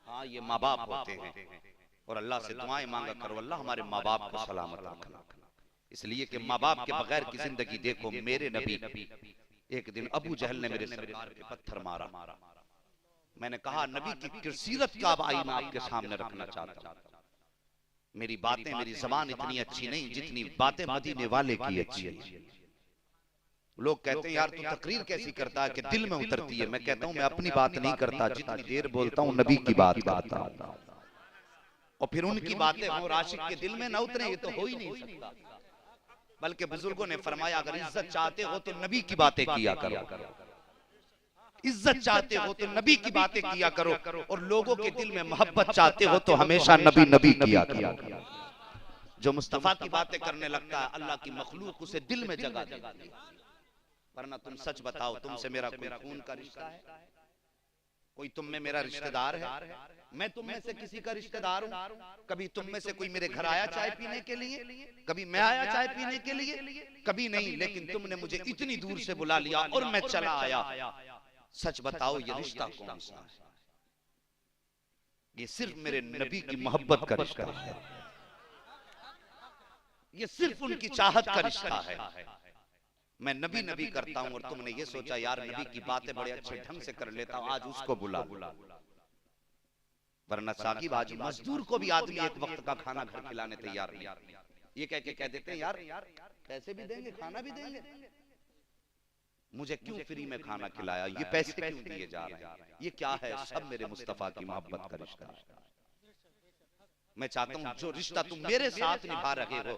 हाँ, ये माँ बाप होते हैं और अल्लाह से दुआएं मांगा करो, अल्लाह हमारे माँ बाप को सलामत रखना। इसलिए कि माँ बाप के बगैर की जिंदगी देखो। मेरे नबी एक दिन अबू जहल ने मेरे सरकार पे पत्थर मारा। मैंने कहा नबी की सीरत का आईना आपके सामने रखना चाहता हूं। मेरी बातें, मेरी जबान इतनी अच्छी नहीं जितनी बातें मदीने वाले की अच्छी है। लोग कहते हैं यार तू तकरीर कैसी करता है कि दिल में उतरती है। मैं कहता हूं मैं अपनी बात नहीं करता, जितनी देर बोलता हूं नबी की बात करता हूं। और फिर उनकी बातें हो आशिक के दिल में ना उतरे, ये तो हो ही नहीं सकता। बल्कि बुजुर्गों ने फरमाया अगर इज्जत चाहते हो तो नबी की बातें किया करो, इज्जत चाहते हो तो नबी की बातें किया करो, और लोगों के दिल में मोहब्बत चाहते हो तो हमेशा नबी नबी किया करो। जो मुस्तफा की बातें करने लगता है अल्लाह की मखलूक उसे दिल में जगह देती है। वरना तुम सच बताओ, तुमसे मेरा कोई खून का रिश्ता है? कोई तुम में मेरा रिश्तेदार है? मैं तुम में से किसी का रिश्तेदार हूं? कभी तुम में से कोई मेरे घर आया चाय पीने के लिए? कभी मैं आया चाय पीने के लिए? कभी नहीं। लेकिन तुमने मुझे इतनी दूर से बुला लिया और मैं चला आया। सच बताओ ये रिश्ता कौन सा है? ये सिर्फ मेरे नबी की मोहब्बत का रिश्ता है, ये सिर्फ उनकी चाहत का रिश्ता है। मैं नबी नबी करता हूं और तुमने ये सोचा यार नबी की बातें बड़े अच्छे ढंग से कर लेता हूं, आज उसको बुला। वरना साकिब आज मजदूर को भी आदमी एक वक्त का खाना घर खिलाने तैयार नहीं। ये कह देते हैं यार पैसे भी देंगे, खाना भी देंगे। मुझे क्यों फ्री में खाना खिलाया, ये पैसे क्यों दिए जा रहे हैं? ये क्या है? सब मेरे मुस्तफा की मोहब्बत का रिश्ता है। मैं चाहता हूं जो रिश्ता तुम मेरे साथ निभा रहे हो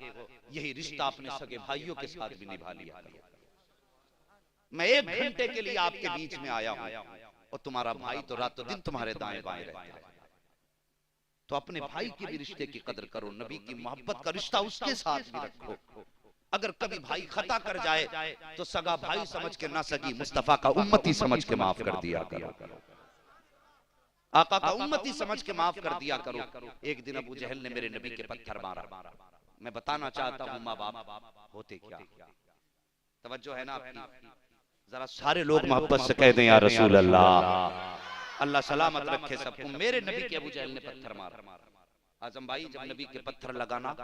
यही रिश्ता अपने सगे भाइयों के साथ भी निभा लिया करो। मैं 1 घंटे के लिए आपके बीच में आया हूं और तुम्हारा भाई तो रातों दिन तुम्हारे दाएं बाएं रहता है। तो अपने भाई के भी रिश्ते की कदर करो, नबी की मोहब्बत का रिश्ता उसके साथ भी रखो। अगर कभी भाई खता कर जाए तो सगा भाई समझ के ना सगी मुस्तफा का उम्मती समझ के माफ कर दिया करो, आका का उम्मती समझ के माफ कर दिया करो। एक दिन अबू जहल ने मेरे नबी के पत्थर मारा। मैं बताना चाहता हूं माँ बाप होते क्या। तवज्जो है ना आपकी? जरा सारे लोग मोहब्बत से कह दें या रसूल अल्लाह। अल्लाह सलामत रखे सबको। मेरे नबी के अबू जहल ने पत्थर मारा। आजम भाई जब नबी के पत्थर लगाना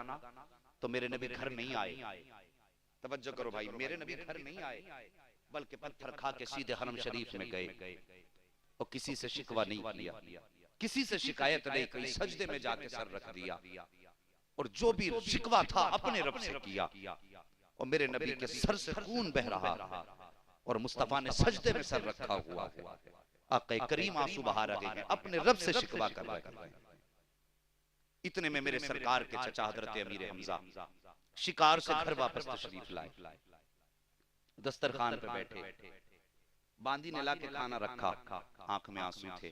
तो मेरे नबी घर नहीं आए। तवज्जो करो भाई, मेरे नबी घर नहीं आए बल्कि पत्थर खा के सीधे हरम शरीफ में गए और किसी से शिकवा नहीं किया, किसी से शिकायत नहीं की, सजदे में जाके सर रख दिया और जो भी शिकवा था अपने रब से किया। और मेरे नबी के सर से खून बह रहा और मुस्तफा ने सजदे में सर रखा हुआ है। आका करीम आंसू बहा रहे हैं, अपने रब से शिकवा कर रहे हैं। इतने में मेरे सरकार के चचा हजरत अमीर हमजा शिकार से घर वापस तशरीफ लाए। दस्तरखान पे बैठे, बांदी ने ला के खाना रखा, आंख में आंसू थे।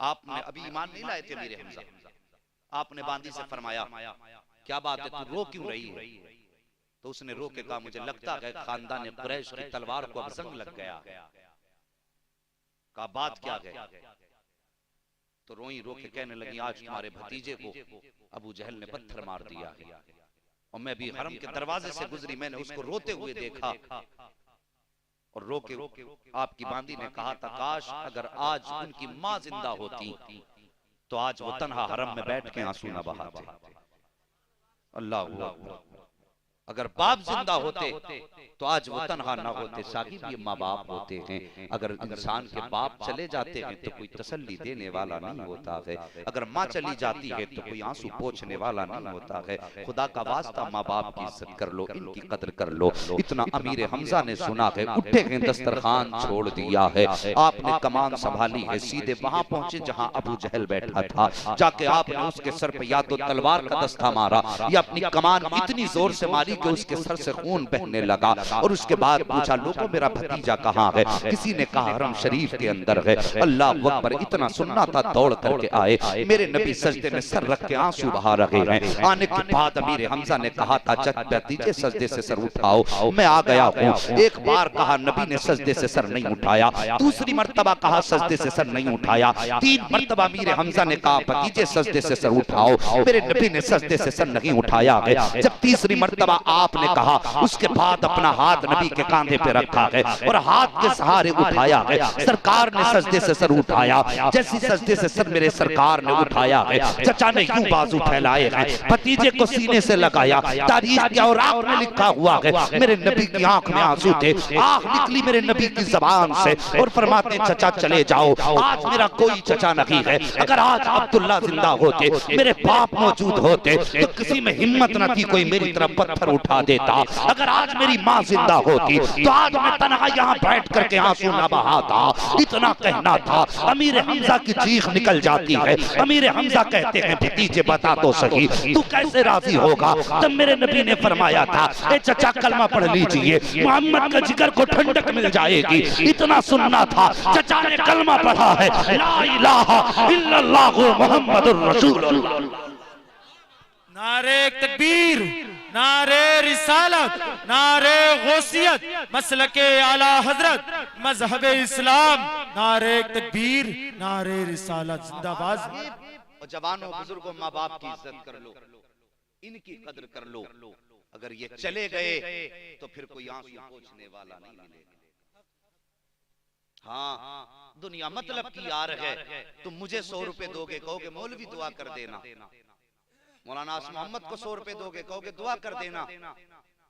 आपने अभी ईमान नहीं लाए थे अमीर हमजा। आपने बांदी से फरमाया क्या बात है, तू रो क्यों रही है? तो उसने रो के कहा मुझे लगता है खानदान कुरैश की तलवार को अब जंग लग गया। कहा बात क्या है? तो रोई रो के कहने लगी आज तुम्हारे भतीजे को अबू जहल ने पत्थर मार दिया है और मैं भी हरम के दरवाजे से गुजरी, मैंने उसको रोते हुए देखा और रो के आपकी बांदी ने कहा था काश अगर आज उनकी माँ जिंदा होती तो आज वो तन्हा हरम में बैठ के आंसू न बहाते। अल्लाह, अगर बाप जिंदा होते तो आज वो तन्हा ना होते। साकिब ये माँ बाप होते हैं, अगर इंसान के बाप चले जाते हैं तो कोई तसल्ली देने वाला नहीं होता है, अगर माँ चली जाती है तो कोई आंसू पोंछने वाला नहीं होता है। खुदा का वास्ता माँ बाप की इज्जत कर लो, इनकी कदर कर लो। इतना अमीर हमजा ने सुना है, उठे हैं दस्तरखान छोड़ दिया है, आपने कमान संभाली है, सीधे वहां पहुंचे जहां अबू जहल बैठा था। जाके आपने उसके सर पे या तो तलवार का दस्ता मारा या अपनी कमान इतनी जोर से मारी के उसके सर से खून बहने लगा। और उसके बाद पूछा, लोगों मेरा भतीजा कहाँ है? किसी ने कहा हरम शरीफ के अंदर है। अल्लाह अकबर, इतना सुनना था, दौड़ करके आए। मेरे नबी सजदे में सर रख के आंसू बहा रहे हैं। आने के बाद अमीर हमजा ने कहा था, भतीजे सजदे से सर उठाओ, मैं आ गया हूँ। एक बार कहा, नबी ने सजदे से सर नहीं उठाया। दूसरी मर्तबा कहा, सजदे से सर नहीं उठाया। 3 मर्तबा अमीर हमजा ने कहा, भतीजे सजदे से सर उठाओ। मेरे नबी ने सजदे से सर नहीं उठाया है। जब तीसरी मर्तबा आपने कहा, उसके बाद अपना हाथ नबी के कांधे पे रखा है और हाथ के सहारे उठाया है। सरकार ने सजदे से सर उठाया। जैसी सजदे से सर मेरे सरकार ने उठाया है, चचा ने यूं बाजू फैलाए हैं, भतीजे को सीने से लगाया। तारीख के औराक में लिखा हुआ है, मेरे नबी की आंख में आंसू थे। आंख निकली मेरे नबी की जबान से और फरमाते, चचा चले जाओ, आज मेरा कोई चचा नहीं है। अगर आज अब्दुल्ला जिंदा होते, मेरे बाप मौजूद होते, तो किसी में हिम्मत न थी कोई मेरी तरफ पत्थर उठा देता। अगर आज मेरी माँ जिंदा होती, तो आज मैं तन्हा यहाँ बैठ करके आंसू न बहाता। इतना कहना था। अमीर हमजा की चीख निकल जाती है। अमीर हमजा कहते हैं, भतीजे बता तो सही, तू कैसे राजी होगा? जब मेरे नबी ने फरमाया था, ए चचा कलमा पढ़ लीजिए, मोहम्मद का जिगर को ठंडक मिल जाएगी। इतना सुनना था। चचा ने कलमा पढ़ा है, ला इलाहा इल्लल्लाहु मुहम्मदुर रसूलुल्लाह। नारे तकबीर, नारे रिसालत, नारे गौसियत, मसलके आला हजरत, मजहब इस्लाम। नारे तकबीर, नारे रिसालत जिंदाबाद। और जवानों बुजुर्गों, माँ बाप की इज्जत कर लो, इनकी कदर कर लो। अगर ये चले गए तो फिर कोई आंसू पोंछने वाला नहीं मिलेगा। हाँ, दुनिया मतलब की यार है। तुम मुझे 100 रुपए दोगे, कहोगे मौलवी दुआ कर देना। मौलाना मोहम्मद को 100 रुपए दोगे, कहोगे दुआ कर देना।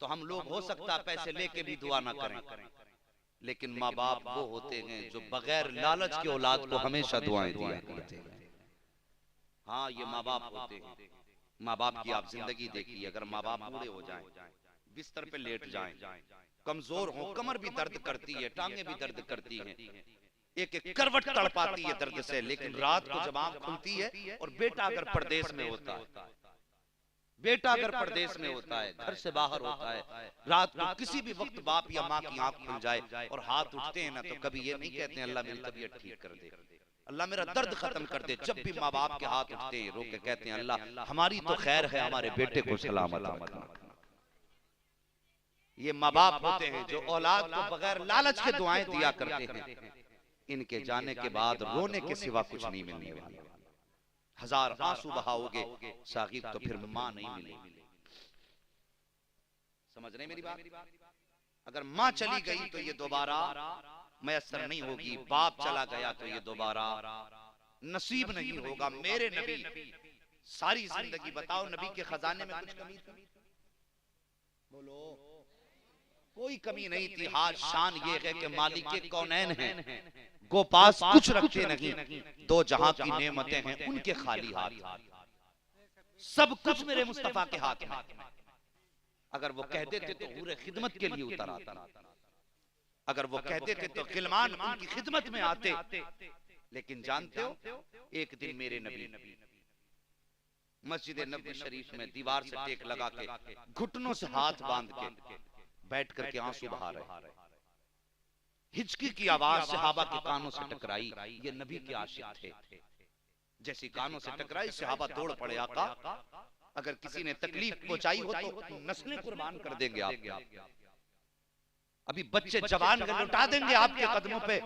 तो हम लोग हो सकता पैसे लेके भी दुआ ना करें, लेकिन माँ बाप वो होते हैं जो बगैर लालच के औलाद को हमेशा दुआएं दिया करते हैं। हाँ, ये माँ बाप होते हैं। माँ बाप की आप जिंदगी देखिए, अगर माँ बाप बूढ़े हो जाएं, बिस्तर पे लेट जाएं, कमजोर हो, कमर भी दर्द करती है, टांगे भी दर्द करती हैं, एक एक करवट तड़पाती है दर्द से, लेकिन रात को जब आंख खुलती है और बेटा अगर परदेश में होता है, बेटा अगर परदेश में होता है, घर से बाहर होता है, रात को किसी भी वक्त बाप या माँ की आंख खुल जाए और हाथ उठते हैं ना, तो कभी ये नहीं कहते हैं अल्लाह मेरी तबीयत ठीक कर दे, अल्लाह मेरा दर्द खत्म कर दे। जब भी माँ बाप के हाथ उठते हैं, रो के कहते हैं अल्लाह हमारी तो खैर है, हमारे बेटे को सलामत रखना। ये माँ बाप होते हैं जो औलाद को बगैर लालच के दुआएं दिया करते हैं। इनके जाने के बाद रोने के सिवा कुछ नहीं मिलने वाला। 1000 आंसू बहाओगे साहिब, तो फिर माँ नहीं मिलेगी। समझ रहे मेरी बात? अगर माँ चली गई तो ये दोबारा मैसर नहीं होगी, बाप चला गया तो ये दोबारा नसीब नहीं होगा। मेरे नबी सारी जिंदगी, बताओ नबी के खजाने में कुछ कमी थी? बोलो, कोई कमी नहीं थी। हाँ, शान ये है कि मालिक कौनैन हैं, गो पास कुछ रखते नहीं, दो जहां की नेमतें हैं उनके खाली हाथ, सब कुछ मेरे मुस्तफा के हाथ में। अगर वो कह देते तो पूरे खिदमत के लिए उतर आता, अगर वो कह देते तो गिलमान उनकी खिदमत में आते। लेकिन जानते हो, एक दिन मेरे नबी मस्जिद नबी शरीफ में दीवार से टेक लगा के घुटनों से हाथ बांध के बैठ करके आंसू बहा रहे। हिचकी की आवाज सहाबा के कानों से टकराई। ये नबी के आशिक थे। जैसी कानों से टकराई, सहाबा दौड़ पड़े, आका अगर किसी ने तकलीफ पहुंचाई हो तो नस्लें कुर्बान कर देंगे आप। अभी बच्चे जवान लुटा देंगे आपके कदमों पे।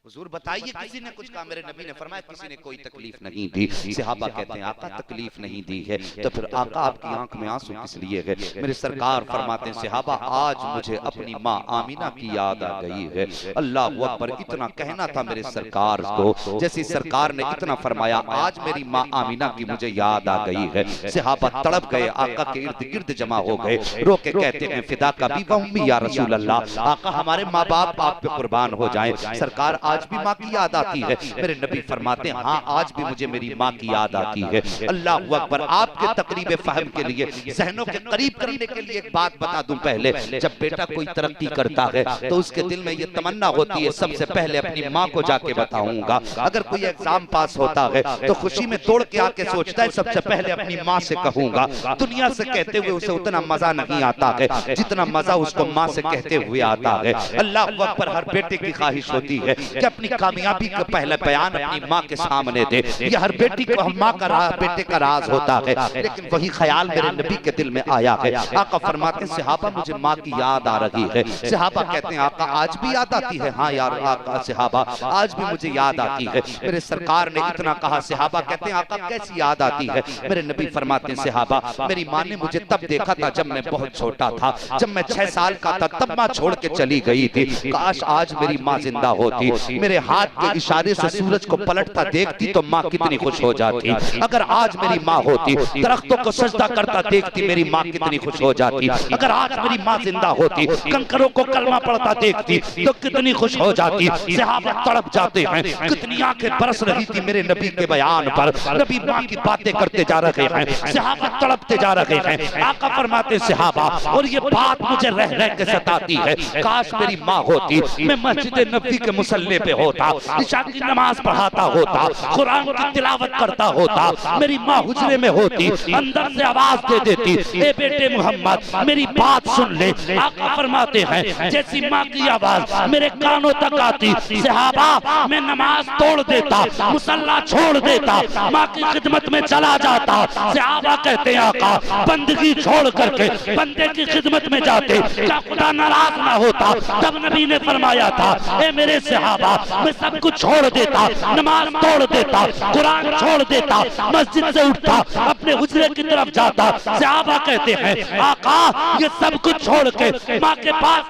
हुजूर बताइए, किसी ने कुछ कहा? मेरे नबी ने फरमाया किसी ने कोई तकलीफ नहीं दी। सहाबा कहते हैं आका तकलीफ नहीं दी है तो फिर आका आपकी आंख में आंसू किस लिए है? मेरे सरकार फरमाते हैं सहाबा, आज मुझे अपनी माँ आमीना की याद आ गई है। अल्लाह अकबर, इतना कहना था मेरे सरकार को, जैसी सरकार ने इतना फरमाया आज मेरी माँ आमीना की मुझे याद आ गई है। सहाबा तड़प गए, आका के इर्द गिर्द जमा हो गए, रो के कहते हैं फिदा का भी वह या रसूल अल्लाह, आका हमारे माँ बाप आप पे कुर्बान हो जाए। सरकार आज आज भी माँ की याद आती है? मेरे नबी फरमाते हैं हाँ, आज भी मुझे मेरी माँ की याद आती है। अल्लाह अकबर। आपके तकरीब फहम के लिए, जहनों के करीब करने के लिए एक बात बता दूं पहले, जब बेटा कोई तरक्की करता है तो उसके दिल में ये तमन्ना होती है सबसे पहले अपनी माँ को जाके बताऊंगा। अगर कोई एग्जाम पास होता है तो खुशी में तोड़ के आके सोचता है सबसे पहले अपनी माँ से कहूंगा। दुनिया से कहते हुए उसे उतना मजा नहीं आता है जितना मजा उसको माँ से कहते हुए आता है। अल्लाह अकबर। हर बेटे की ख्वाहिश होती है कि अपनी कामयाबी का पहला बयान अपनी माँ के सामने दे। ये हर बेटी को माँ का बेटे का राज होता है। लेकिन वही ख्याल मेरे नबी के दिल में आया है। आका फरमाते हैं सहाबा मुझे माँ की याद आ रही है। सहाबा कहते हैं आका आज भी याद आती है? हाँ यार आका सहाबा आज भी मुझे याद आती है। मेरे सरकार ने इतना कहा। सहाबा कहते हैं आका कैसी याद आती है? मेरे नबी फरमाते हैं सहाबा मेरी माँ ने मुझे तब देखा था जब मैं बहुत छोटा था, जब मैं 6 साल का था तब माँ छोड़ के चली गई थी। काश आज मेरी माँ जिंदा होती, मेरे हाथ के इशारे से सूरज को पलटता देखती तो माँ कितनी खुश हो जाती। अगर आज मेरी माँ होती, दरख्तों को सजदा करता देखती मेरी माँ कितनी खुश हो जाती। अगर आज मेरी माँ जिंदा होती, कंकरों को कलमा पढ़ता देखती तो कितनी खुश हो जाती। सहाबा तड़प जाते हैं, कितनी आंखें बरस रही थी मेरे नबी के बयान पर। नबी माँ की बातें करते जा रहे हैं, सहाबा तड़पते जा रहे हैं। आका फरमाते सहाबा और ये बात मुझे रह रह के सताती है, काश मेरी माँ होती, मैं मस्जिद नबी के मुसल्ले पे होता, इशा की नमाज पढ़ाता होता, कुरान की तिलावत करता होता, मेरी माँ हुजरे में होती, अंदर से आवाज दे देती ए बेटे मोहम्मद मेरी बात सुन ले। आका फरमाते हैं जैसी माँ की आवाज मेरे कानों तक आती, सहाबा मैं नमाज तोड़ देता, मुसल्ला छोड़ देता, माँ की खिदमत में चला जाता। सहाबा कहते हैं आका बंदगी छोड़ करके बंदे की खिदमत में जाते, क्या खुदा नाराज ना होता? तब नबी ने फरमाया था ए मेरे सहाबा मैं सब कुछ छोड़ देता, नमाज तोड़ देता, कुरान छोड़ देता, मस्जिद से उठता, अपने हुजरे की तरफ जाता। सहाबा कहते हैं आका ये सब कुछ छोड़ के माँ के पास।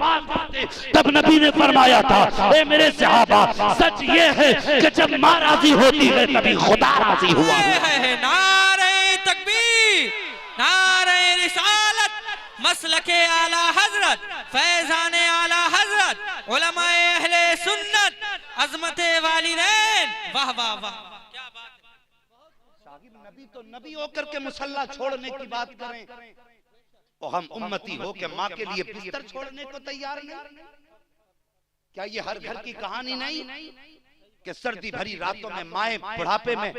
तब नबी ने फरमाया था ए मेरे सहाबा सच ये है कि जब माँ राजी होती है तभी खुदा राजी हुआ। नारे तकबीर, नारे रिसालत, मसलके आला हजरत, फैजाने आला हजरत, उलमाए अहले सुन्नत, अजमते वालिदैन। वाह वाह वाह, क्या बात है। साहिब नबी तो नबी होकर के मुसल्ला छोड़ने की बात करें और हम उम्मती हो के माँ के लिए बिस्तर छोड़ने को तैयार नहीं। क्या ये हर घर की कहानी नहीं कि सर्दी भरी रातों में माएं बुढ़ापे में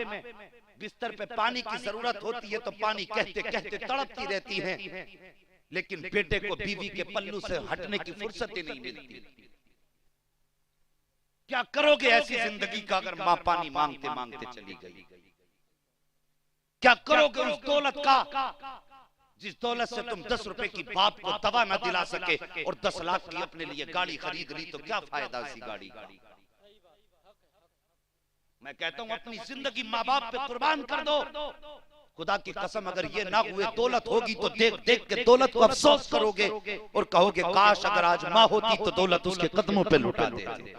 बिस्तर पे पानी की जरूरत होती है तो पानी कहते कहते तड़पती रहती हैं, लेकिन बेटे को बीवी के पल्लू से हटने की फुर्सत ही नहीं मिलती। क्या करोगे ऐसी जिंदगी का अगर माँ पानी मांगते मांगते चली गई? क्या करोगे उस दौलत का जिस दौलत से तुम 10 रुपए की बाप को दवा न दिला सके और 10 लाख की अपने लिए गाड़ी खरीद ली तो क्या फायदा उसी गाड़ी का? मैं कहता हूं अपनी जिंदगी माँ बाप पे कुर्बान कर दो। खुदा की कसम अगर ये ना हुए दौलत होगी तो देख देख के दौलत को अफसोस करोगे और कहोगे काश अगर आज माँ होती तो दौलत उसके कदमों पे लुटा देते।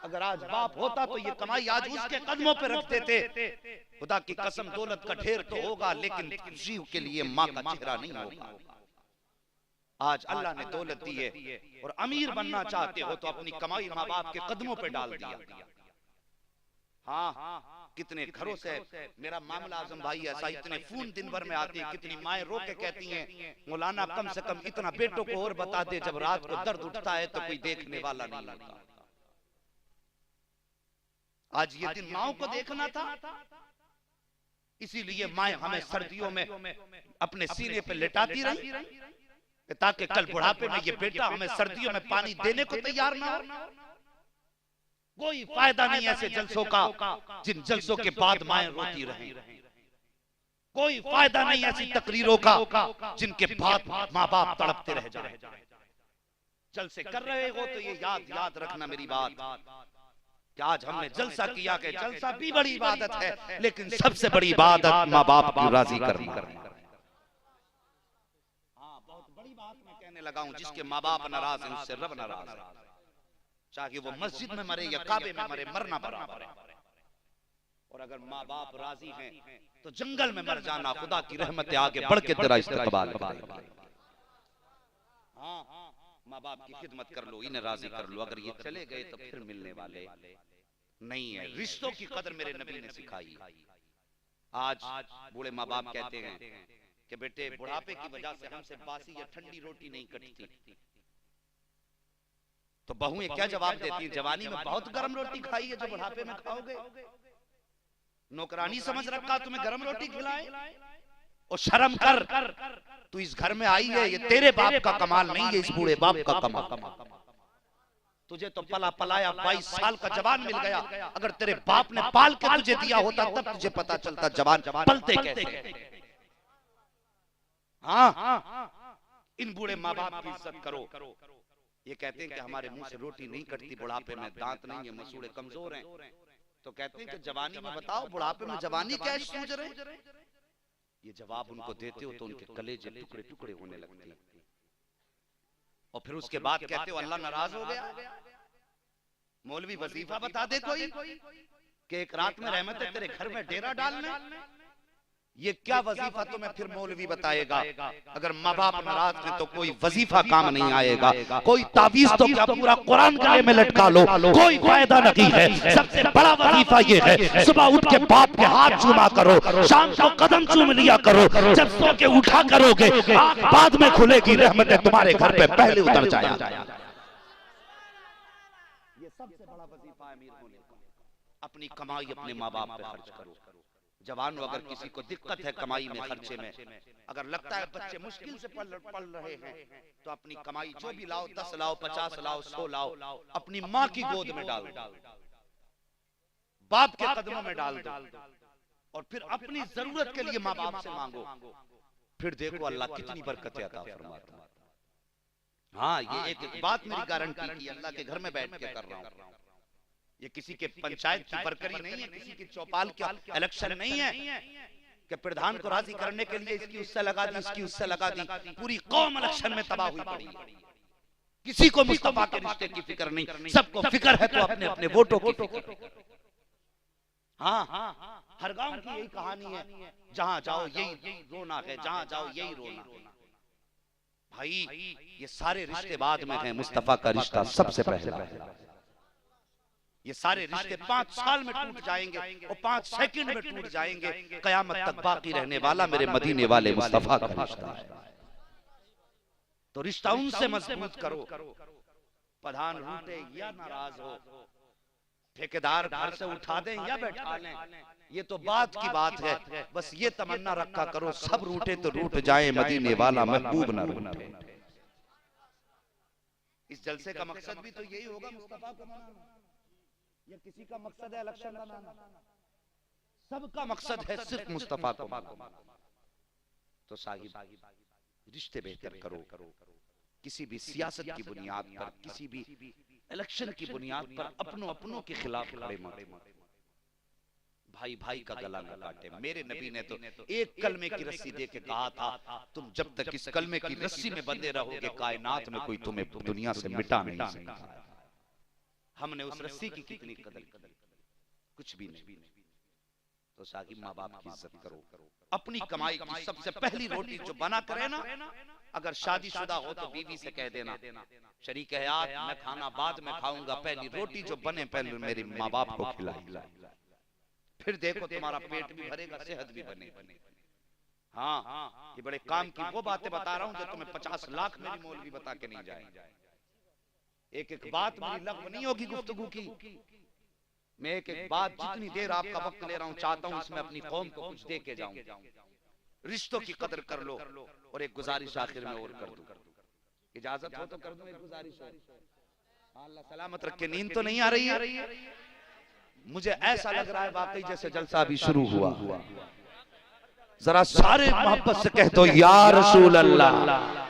अगर आज बाप होता तो ये कमाई आज उसके कदमों पे रख देते। खुदा की कसम दौलत का ढेर तो होगा लेकिन खुशी के लिए माँ का चेहरा नहीं होगा। आज अल्लाह ने दौलत दी है और अमीर बनना चाहते हो तो अपनी कमाई माँ बाप के कदमों पे डाल दिया। हाँ कितने घरों से मेरा मामला आजम भाई ऐसा, इतने फोन दिन भर में आते हैं, कितनी माएं रो के कहती हैं मौलाना कम से कम इतना बेटों को और बता दे जब रात को दर्द उठता है तो कोई देखने वाला नहीं होता। आज ये दिन माओ को देखना था, इसीलिए माएं हमें सर्दियों में अपने सीने पे लिटाती रही ताकि कल बुढ़ापे में ये बेटा हमें सर्दियों में पानी देने को तैयार ना हो। कोई फायदा नहीं ऐसे जलसों का जिन जलसों के बाद माएं रोती रहें। कोई फायदा नहीं ऐसी तकरीरों का जिनके बाद माँ बाप तड़पते रह जाएं। जलसे कर रहे हो तो ये याद रखना मेरी बात कि आज हमने जलसा किया कि जलसा भी बड़ी इबादत है लेकिन सबसे बड़ी इबादत माँ बाप को राजी करना। हाँ बहुत बड़ी बात मैं कहने लगा हूँ, जिसके माँ बाप नाराज हैं उससे रब नाराज है। चाहे वो मस्जिद में मरे या काबे में मरे, मरना बराबर है। और अगर माँ बाप राजी हैं तो जंगल में मर जाना खुदा की रहमत आगे बढ़ के तेरा इस्तकबाल करेगा। हाँ माँ बाप की खिदमत कर लो, इन्हें राजी कर लो। अगर ये चले गए तो फिर मिलने वाले नहीं है। रिश्तों की कदर मेरे नबी ने सिखाई। आज बूढ़े माँ बाप कहते हैं कि बेटे बुढ़ापे की वजह से हमसे बासी या ठंडी रोटी नहीं कटती, तो बहुएं क्या जवाब देती हैं, जवानी में बहुत गर्म रोटी खाई है जो बुढ़ापे में खाओगे। नौकरानी समझ रखा तुम्हें गर्म रोटी खिलाए। और शर्म कर, तू इस घर में आई है, ये तेरे बाप का कमाल नहीं है, इस बूढ़े बाप का कमाल। तुझे तो पला पलाया 22 साल का जवान मिल गया। अगर तेरे बाप ने पाल के तुझे दिया होता तब तुझे पता चलता जवान पलते कैसे। हाँ, इन बूढ़े माँ बाप की इज्जत करो। ये कहते हैं कि हमारे मुंह से रोटी नहीं कटती, बुढ़ापे में दांत नहीं है, मसूड़े कमजोर हैं। तो कहते हैं कि जवानी में बताओ, बुढ़ापे में जवानी क्या सोच रहे। ये जवाब उनको देते हो तो उनके कलेजे टुकड़े टुकड़े होने लगते हैं। और फिर उसके बाद कहते हो अल्लाह नाराज हो गया। मौलवी वजीफा बता दे कोई कि एक रात में रहमत है तेरे घर में डेरा डालने। ये क्या वजीफा तुम्हें फिर मौलवी बताएगा। अगर माँ बाप नाराज है तो कोई वजीफा काम नहीं आएगा। कोई तावीज तो क्या पूरा कुरान गले में लटका लो, कोई फायदा नहीं है। सबसे बड़ा वजीफा ये है, सुबह उठ के बाप के हाथ चूमा करो, शाम को कदम चूम लिया करो। जब सो के उठा करोगे आंख बाद में खुलेगी, रहमतें तुम्हारे घर पे पहले उतर जाया। ये सबसे बड़ा वजीफा है अमीर होने का। अपनी कमाई अपने माँ बाप पे खर्च करो। जवानों, अगर किसी को दिक्कत है कमाई में, खर्चे में, अगर लगता है बच्चे मुश्किल से पढ़ रहे हैं, तो अपनी कमाई जो भी लाओ, 10 लाओ, 50 लाओ, 100 लाओ, अपनी माँ की गोद में डाल दो, बाप के कदमों में डाल दो, और फिर अपनी जरूरत के लिए माँ बाप से मांगो। फिर देखो अल्लाह कितनी बरकतें अता फरमाता है। हाँ, ये एक बात मेरी गारंटी की अल्लाह के घर में बैठ के कर रहा हूँ। ये किसी के पंचायत की बरकरी नहीं है, किसी की चौपाल का इलेक्शन नहीं है कि प्रधान को राजी करने के लिए इसकी उससे लगा दी, इसकी उससे लगा दी। पूरी कौम इलेक्शन में तबाह हुई पड़ी। किसी को मुस्तफा के रिश्ते की फिक्र नहीं, सबको फिक्र है तो अपने अपने वोटों की फिक्र। हाँ, हर गांव की यही कहानी है, जहां जाओ यही रोना है, जहां जाओ यही रोना। भाई ये सारे रिश्ते बाद में हैं, मुस्तफा का रिश्ता सबसे पहला है। ये सारे रिश्ते 5 साल में टूट जाएंगे और 5 सेकंड में टूट जाएंगे। कयामत तक बाकी रहने वाला मेरे मदीने वाले मुस्तफा का रिश्ता है। तो रिश्ता उनसे मजबूत करो। प्रधान रूठे या नाराज हो, ठेकेदार घर से उठा दें या बैठा लें, ये तो बात की बात है। बस ये तमन्ना रखा करो, सब रूठे तो रूठ जाए, मदीने वाला महबूब ना रूठे। इस जलसे का मकसद भी तो यही होगा, मुस्तफा को मनाना। या किसी का मकसद है इलेक्शन बनाना? सबका मकसद है सिर्फ मुस्तफा को मनाना। तो साहिब रिश्ते बेहतर करो। किसी भी सियासत की बुनियाद पर, किसी भी इलेक्शन की बुनियाद पर अपनों के खिलाफ खड़े मत। भाई भाई का गला न काटे। मेरे नबी ने तो एक कलमे की रस्सी दे के कहा था, तुम जब तक इस कलमे की रस्सी में बंधे रहोगे, कायनात में कोई तुम्हें दुनिया से मिटा नहीं सकता। हमने उस रस्सी की कितनी कदर की? कुछ भी नहीं। तो साहिब माँ बाप की इज्जत करो। अपनी कमाई की सबसे पहली रोटी जो बना करे ना, अगर शादीशुदा हो तो बीवी से कह देना, शरीक हयात मैं खाना बाद में खाऊंगा, पहली रोटी जो बने पहले मेरे माँ बाप को खिलाई। फिर देखो तुम्हारा पेट भी भरेगा, सेहत भी बने। हाँ, ये बड़े काम की वो बातें बता रहा हूँ जो तुम्हें 50 लाख मेरी मौलवी बता के नहीं जाए। एक एक बात मेरी लग़्व नहीं होगी गुफ्तगू की। मैं एक एक बात, जितनी देर आपका वक्त ले रहा हूँ, चाहता हूँ इसमें अपनी कौम को कुछ दे के जाऊं। रिश्तों की कदर कर लो। और एक गुजारिश आखिर में और कर दूं, इजाजत हो तो कर दूं एक गुजारिश। अल्लाह सलामत रखे। नींद तो नहीं आ रही है? मुझे ऐसा लग रहा है वाकई जैसे जलसा अभी शुरू हुआ। जरा सारे मोहब्बत से कह दो या रसूल अल्लाह।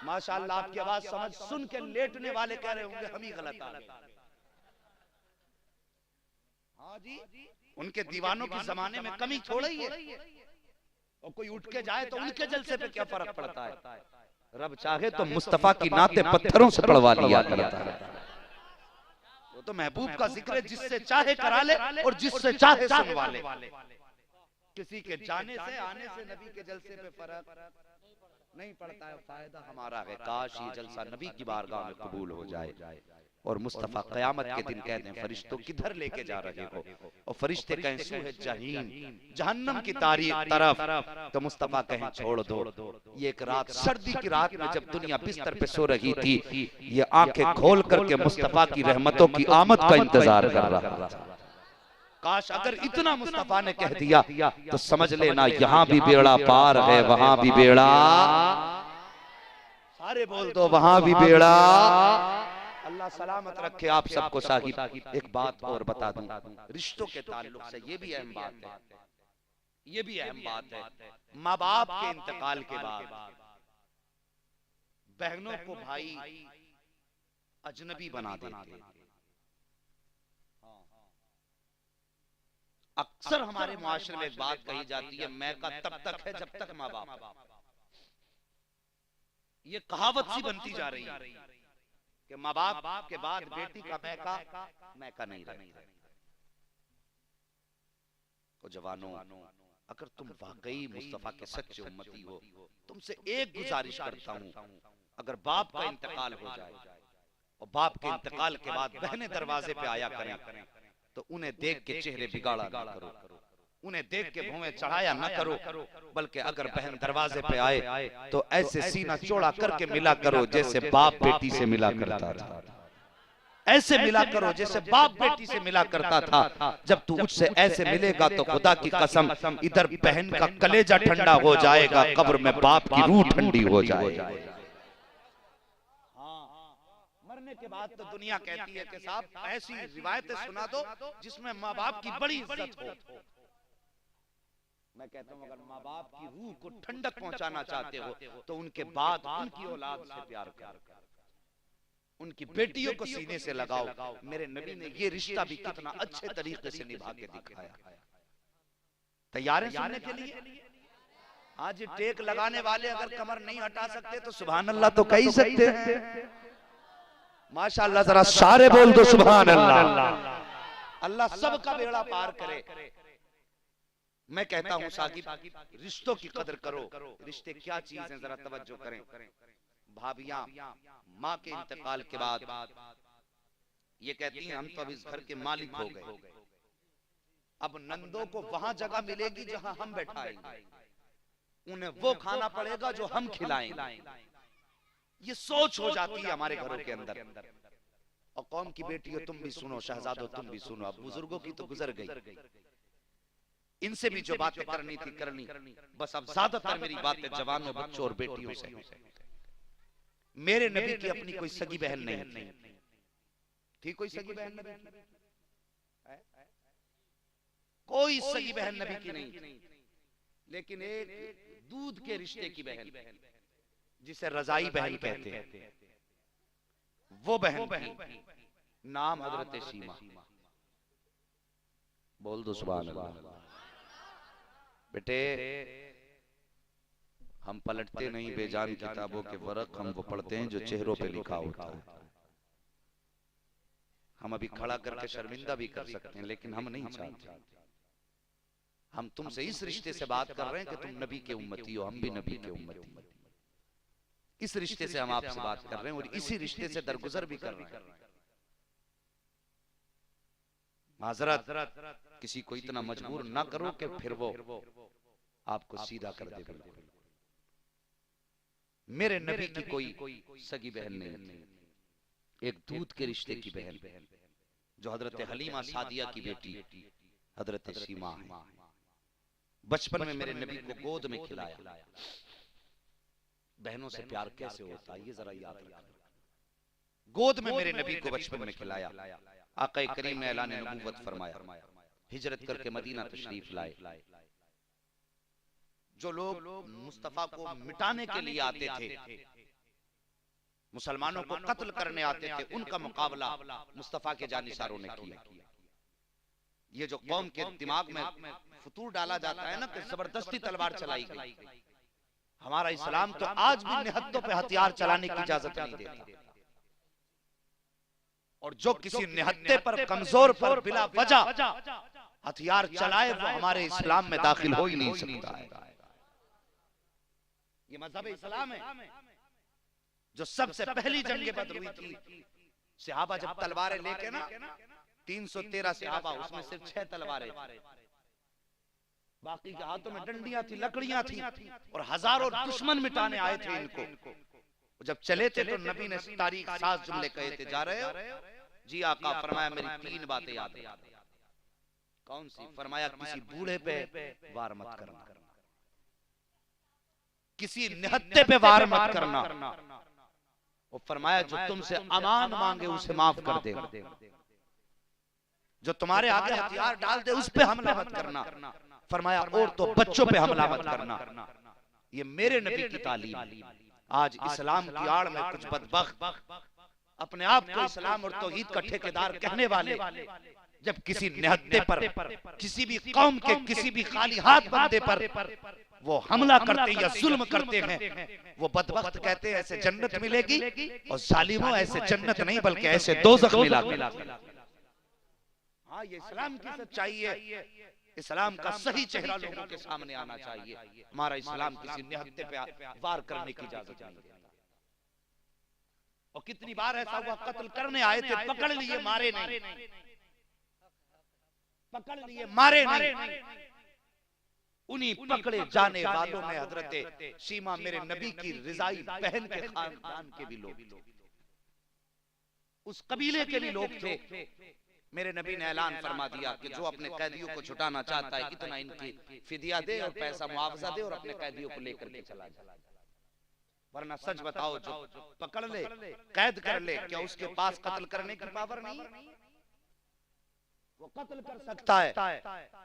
माशाअल्लाह, आपकी आवाज समझ सुन के लेटने वाले कह रहे होंगे हम ही गलत आ गए। हाँ जी, उनके दीवानों के जमाने में कमी थोड़ा ही है। और कोई उठ के जाए तो उनके जलसे पे क्या फर्क पड़ता है? रब चाहे तो मुस्तफा की नाते पत्थरों से पढ़वा लिया करता है। वो तो महबूब का जिक्र है, जिससे चाहे करा ले और जिससे चाहे सुनवा ले। किसी के जाने से आने से नबी के जलसे पे फर्क नहीं पड़ता है, फायदा हमारा है। काश ये जलसा नबी की बारगाह में कबूल हो जाए और मुस्तफा क़यामत के दिन कह दें, फरिश्तों किधर लेके जा रहे हो, और फरिश्ते कहें सूहे जहीम, जहन्नम की तरफ, तो मुस्तफा कहें छोड़ दो। ये एक रात, सर्दी की रात में जब दुनिया बिस्तर पे सो रही थी, ये आंखें खोल करके मुस्तफा की रहमतों की आमद का इंतजार कर रहा था। काश अगर इतना मुस्तफा ने कह दिया तो समझ लेना यहाँ भी बेड़ा पार है, वहां भी बेड़ा, सारे बोल दो वहां भी बेड़ा। अल्लाह सलामत रखे आप सबको। साहिब एक बात और बता दूं, रिश्तों के ताल्लुक से ये भी अहम बात है, ये भी अहम बात है। माँ बाप के इंतकाल के बाद बहनों को भाई अजनबी बना देते। अक्सर हमारे मुआशरे में एक बात कही जाती है, मैका तब तक है जब तक माँ बाप। ये कहावत सी बनती जा रही है कि माँ बाप के बाद बेटी का मैका नहीं रहता। तो जवानों, अगर तुम वाकई मुस्तफा के सच्चे उम्मती हो, तुमसे एक गुजारिश करता हूं, अगर बाप का इंतकाल हो जाए और बाप के इंतकाल के बाद बहनें दरवाजे पे आया करें, तो उन्हें देख के चेहरे बिगाड़ा ना करो, उन्हें देख के भौवें चढ़ाया ना करो, बल्कि अगर बहन दरवाजे पे आए तो ऐसे सीना चौड़ा करके मिला करो जैसे बाप बेटी से मिला करता था। ऐसे मिला करो जैसे बाप बेटी से मिला करता था। जब तू उससे ऐसे मिलेगा तो खुदा की कसम, इधर बहन का कलेजा ठंडा हो जाएगा, कब्र में बाप की रूह ठंडी हो जाएगी। मरने के बाद तो दुनिया कहती है कि साहब ऐसी रिवायतें सुना दो जिसमें माँ बाप की बड़ी इज्जत हो। मैं कहता हूं, अगर माँ बाप की रूह को ठंडक पहुंचाना चाहते हो तो उनके बाद उनकी औलाद से प्यार करो, उनकी बेटियों को सीने से लगाओ। मेरे नबी ने ये रिश्ता भी कितना अच्छे तरीके से निभा के दिखाया। तैयार है सुनने के लिए? आज टेक लगाने वाले अगर कमर नहीं हटा सकते तो सुभान अल्लाह तो कह ही सकते हैं। माशाअल्लाह, जरा सारे बोल दो सुभान अल्लाह। अल्लाह सबका बेड़ा पार करे। मैं कहता हूं साकिब, रिश्तों की कदर करो। रिश्ते क्या चीज है, जरा तवज्जो करें। भाभियां माँ के इंतकाल के बाद ये कहती हैं, हम तो अब इस घर के मालिक हो गए, अब नंदों को वहां जगह मिलेगी जहां हम बैठाएंगे, उन्हें वो खाना पड़ेगा जो हम खिलाएंगे। ये सोच हो जाती है हमारे घरों के अंदर। और कौम की बेटियों तुम भी सुनो, शहजादों तुम भी सुनो, अब बुजुर्गों की तो गुजर गई, इनसे भी जो बातें करनी थी करनी। बस अब ज्यादातर मेरी बातें जवानों, बच्चों और बेटियों से। मेरे नबी की अपनी कोई सगी बहन नहीं थी, कोई सगी बहन नबी की? कोई सगी बहन नबी की नहीं थी, लेकिन एक दूध के रिश्ते की बहन, जिसे रजाई बहन कहते हैं, वो बहन थी, नाम हजरत सीमा। बोल दो सुभान अल्लाह। बेटे, हम पलटते नहीं बेजान किताबों के वरक, हम वो पढ़ते हैं जो चेहरों पे लिखा होता है। हम अभी खड़ा करके शर्मिंदा भी कर सकते हैं, लेकिन हम नहीं चाहते। हम तुमसे इस रिश्ते से बात कर रहे हैं कि तुम नबी के उम्मती हो, हम भी नबी के उम्मती। इस रिश्ते से हम आपसे बात कर रहे हैं और इसी रिश्ते से दरगुजर भी कर रहे हैं। माजरत, किसी को इतना मजबूर ना करो कि फिर वो आपको सीधा कर दे। बिल्कुल मेरे नबी की कोई सगी बहन नहीं थी, एक दूध के रिश्ते की बहन, जो हजरत हलीमा सादिया की बेटी हजरत सीमा है। बचपन में मेरे नबी को गोद में खिलाया। बहनों से प्यार कैसे होता है ये जरा याद रखना। गोद में मेरे नबी को बचपन में खिलाया। आका करीम ने ऐलान नबूवत फरमाया, हिजरत करके मदीना तशरीफ लाए। जो लोग मुस्तफा को मिटाने के लिए आते थे, मुसलमानों को कत्ल करने आते थे, उनका मुकाबला मुस्तफा के जानिसारों ने किया। ये जो कौम के दिमाग में फतूर डाला जाता है ना कि जबरदस्ती तलवार चलाई गई, हमारा इस्लाम तो आज भी निहत्तों पे हथियार चलाने की इजाजत नहीं देता। और जो किसी निहत्ते पर, कमजोर पर बिला वजह हथियार चलाए, वो हमारे इस्लाम में दाखिल हो ही नहीं सकता है। ये मजहब इस्लाम है। जो सबसे पहली जंग बदर हुई थी, सहाबा जब तलवारें लेके ना 313 सहाबा, उसमें सिर्फ 6 तलवारें, बाकी के हाथों में डंडियां थी, लकड़ियां थी, और हजारों दुश्मन मिटाने आए थे इनको। जब चले थे तो नबी ने तारीख 7 जुमले कहे थे, जा रहे हो जी आका? फरमाया मेरी 3 बातें याद है। कौन सी? फरमाया किसी बूढ़े पे वार मत करना, किसी निहत्ते पे वार मत करना, और फरमाया जो तुमसे अमान मांगे उसे माफ कर दे, जो तुम्हारे आगे हथियार डाल दे उस पे हमला मत करना। फरमाया और तो बच्चों पे हमला मत करना। ये मेरे नबी की तालीम। आज इस्लाम की आड़ में कुछ बदबख्त अपने आप को इस्लाम और तौहीद का ठेकेदार कहने वाले, जब किसी निहत्ते पर, किसी भी कौम के किसी भी खाली हाथ बंदे पर वो हमला करते या जुल्म करते हैं, वो बदबख्त कहते हैं ऐसे जन्नत मिलेगी, और जालिमों ऐसे जन्नत नहीं बल्कि ऐसे दोज़ख मिला। हाँ, ये इस्लाम की सच्चाई है। इस्लाम का सही चेहरा लोगों के सामने आना चाहिए। हमारा इस्लाम किसी निहत्ते पे वार करने की इजाजत नहीं देता। और कितनी बार ऐसा हुआ, कत्ल करने आए थे, पकड़ लिए, मारे नहीं, पकड़ लिए, मारे नहीं। उन्हीं पकड़े जाने वालों में हजरत सीमा मेरे नबी की रिजाई बहन के खानदान के भी लोग थे, उस कबीले के भी लोग थे। मेरे नबी ने ऐलान फरमा दिया कि जो अपने कैदियों को छुटाना चाहता है, इतना इनकी फिदिया दे और पैसा मुआवजा दे और अपने कैदियों को लेकर के चला जाए, वरना सच बताओ जो पकड़ ले, कैद कर ले, क्या उसके पास कत्ल करने की पावर नहीं है? वो कत्ल कर सकता है,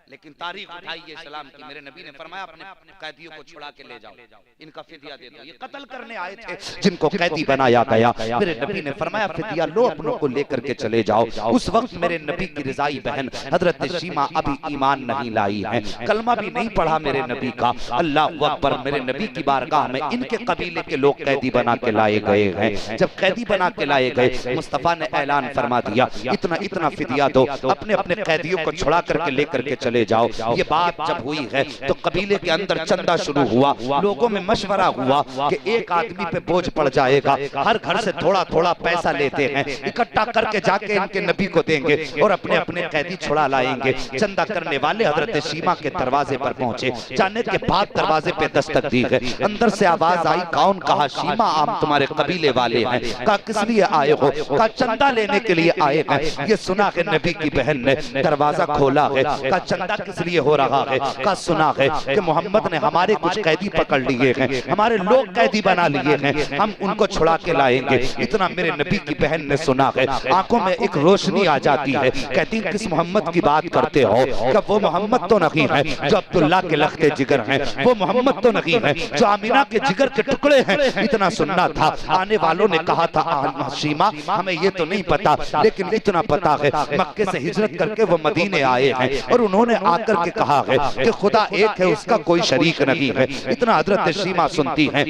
लेकिन तारीख उठाई है इस्लाम की। मेरे नबी ने फरमाया अपने कैदियों को छुड़ा के ले जाओ, इनका फिदिया दे दो। ये कत्ल करने आए थे जिनको कैदी बनाया गया, मेरे नबी ने फरमाया फिदिया लो, अपनों को लेकर के चले जाओ। उस वक्त मेरे नबी की रिजाई बहन हजरत सीमा अभी ईमान नहीं लाई है, कलमा भी नहीं पढ़ा मेरे नबी का। अल्लाह अकबर। मेरे नबी की बारगाह में इनके कबीले के लोग कैदी बना के लाए गए हैं। जब कैदी बना के लाए गए, मुस्तफा ने ऐलान फरमा दिया इतना इतना फिदिया दो, अपने अपने कैदियों को छुड़ा करके लेकर के चले जाओ। ये बात जब हुई है तो कबीले के अंदर चंदा शुरू हुआ, लोगों में मशवरा हुआ कि एक आदमी पे बोझ पड़ जाएगा, हर घर से थोड़ा थोड़ा पैसा लेते हैं, इकट्ठा करके जाके इनके नबी को देंगे और अपने अपने कैदी छुड़ा लाएंगे। चंदा करने वाले हजरत सीमा के दरवाजे पर पहुंचे, जाने के बाद दरवाजे पे दस्तक दी गई, अंदर से आवाज आई, कौन? कहा सीमा, आप तुम्हारे कबीले वाले हैं। कहा किस लिए आए हो? कहा चंदा लेने के लिए आए हैं। ये सुना है नबी की बहन ने दरवाजा खोला है। का चंदा किस लिए हो रहा है? का सुना है कि मोहम्मद ने हमारे कुछ कैदी पकड़ लिए हैं, हमारे लोग कैदी बना लिए हैं, हम उनको छुड़ा के लाएंगे। इतना मेरे नबी की बहन ने सुना है, आंखों में एक रोशनी आ जाती है, कहती किस मोहम्मद की बात करते हो? क्या वो मोहम्मद तो नहीं है जो अब्दुल्ला के लखते जिगर हैं, वो मोहम्मद तो नहीं है जो आमिना के जिगर के टुकड़े हैं। इतना सुनना था। आने वालों ने कहा था सीमा हमें ये तो नहीं पता, लेकिन इतना पता है मक्के से हिजरत करके वो मदीने आए हैं और उन्होंने आकर के कहा है कि खुदा एक है, उसका कोई शरीक नहीं है। इतना हजरत सीमा सुनती हैं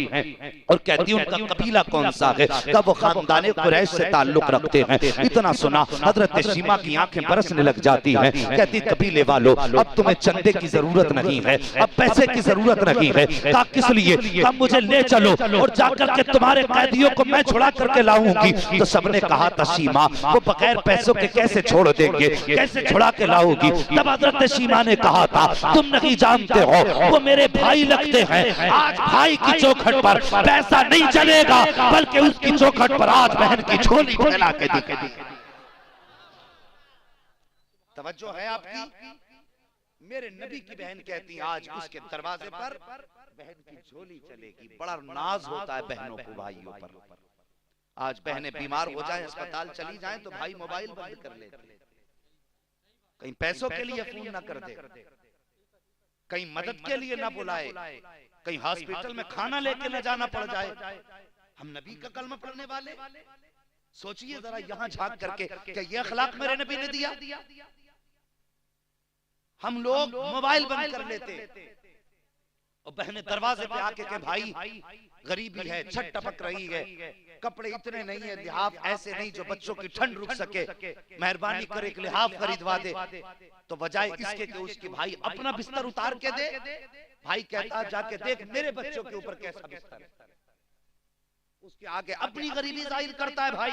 और कहती उनका कबीला कौन सा है? कब वो खानदान कुरैश से ताल्लुक रखते हैं। इतना सुना हजरत सीमा की आंखें बरसने लग जाती हैं, कहती कबीले वालों अब तुम्हें चंदे की जरूरत नहीं है, अब पैसे की जरूरत नहीं है। कहा किस लिए? कहा मुझे ले चलो और जाकर के तुम्हारे कैदियों को मैं छुड़ा करके लाऊंगी। तो सबने कहा था सीमा वो बगैर पैसों के कैसे छोड़ देंगे, कैसे छुड़ा के लाओगी? तब हजरत सीमा ने कहा था तुम नहीं जानते हो वो मेरे भाई लगते हैं, आज भाई की चौखट पर पैसा नहीं चलेगा बल्कि उसकी चौखट पर आज बहन की झोली फैला के दिखेगी। तवज्जो है आपकी? मेरे नबी की बहन कहती आज उसके दरवाजे पर बहन की झोली चलेगी। बड़ा नाज होता है बहनों को भाइयों पर। आज बहनें बीमार हो जाएं, अस्पताल चली जाएं तो भाई मोबाइल बंद कर लेते, कहीं पैसों के लिए फोन ना कर दे, कहीं मदद के लिए ना बुलाए, कहीं हॉस्पिटल में खाना लेके न जाना पड़ जाए। हम नबी का कलमा पढ़ने वाले, सोचिए जरा यहाँ झांक करके, क्या ये अखलाक मेरे नबी ने दिया? हम लोग मोबाइल बंद कर लेते, और बहनें दरवाजे पे आके के भाई गरीबी है, छत टपक रही है, कपड़े इतने नहीं है, लिहाफ ऐसे नहीं जो बच्चों की ठंड रुक सके, मेहरबानी करे कि लिहाफ खरीदवा दे। तो बजाय इसके कि उसके भाई अपना बिस्तर उतार के दे, भाई कहता जाके देख मेरे बच्चों के ऊपर कैसा बिस्तर है, उसके आगे अपनी गरीबी जाहिर करता है भाई।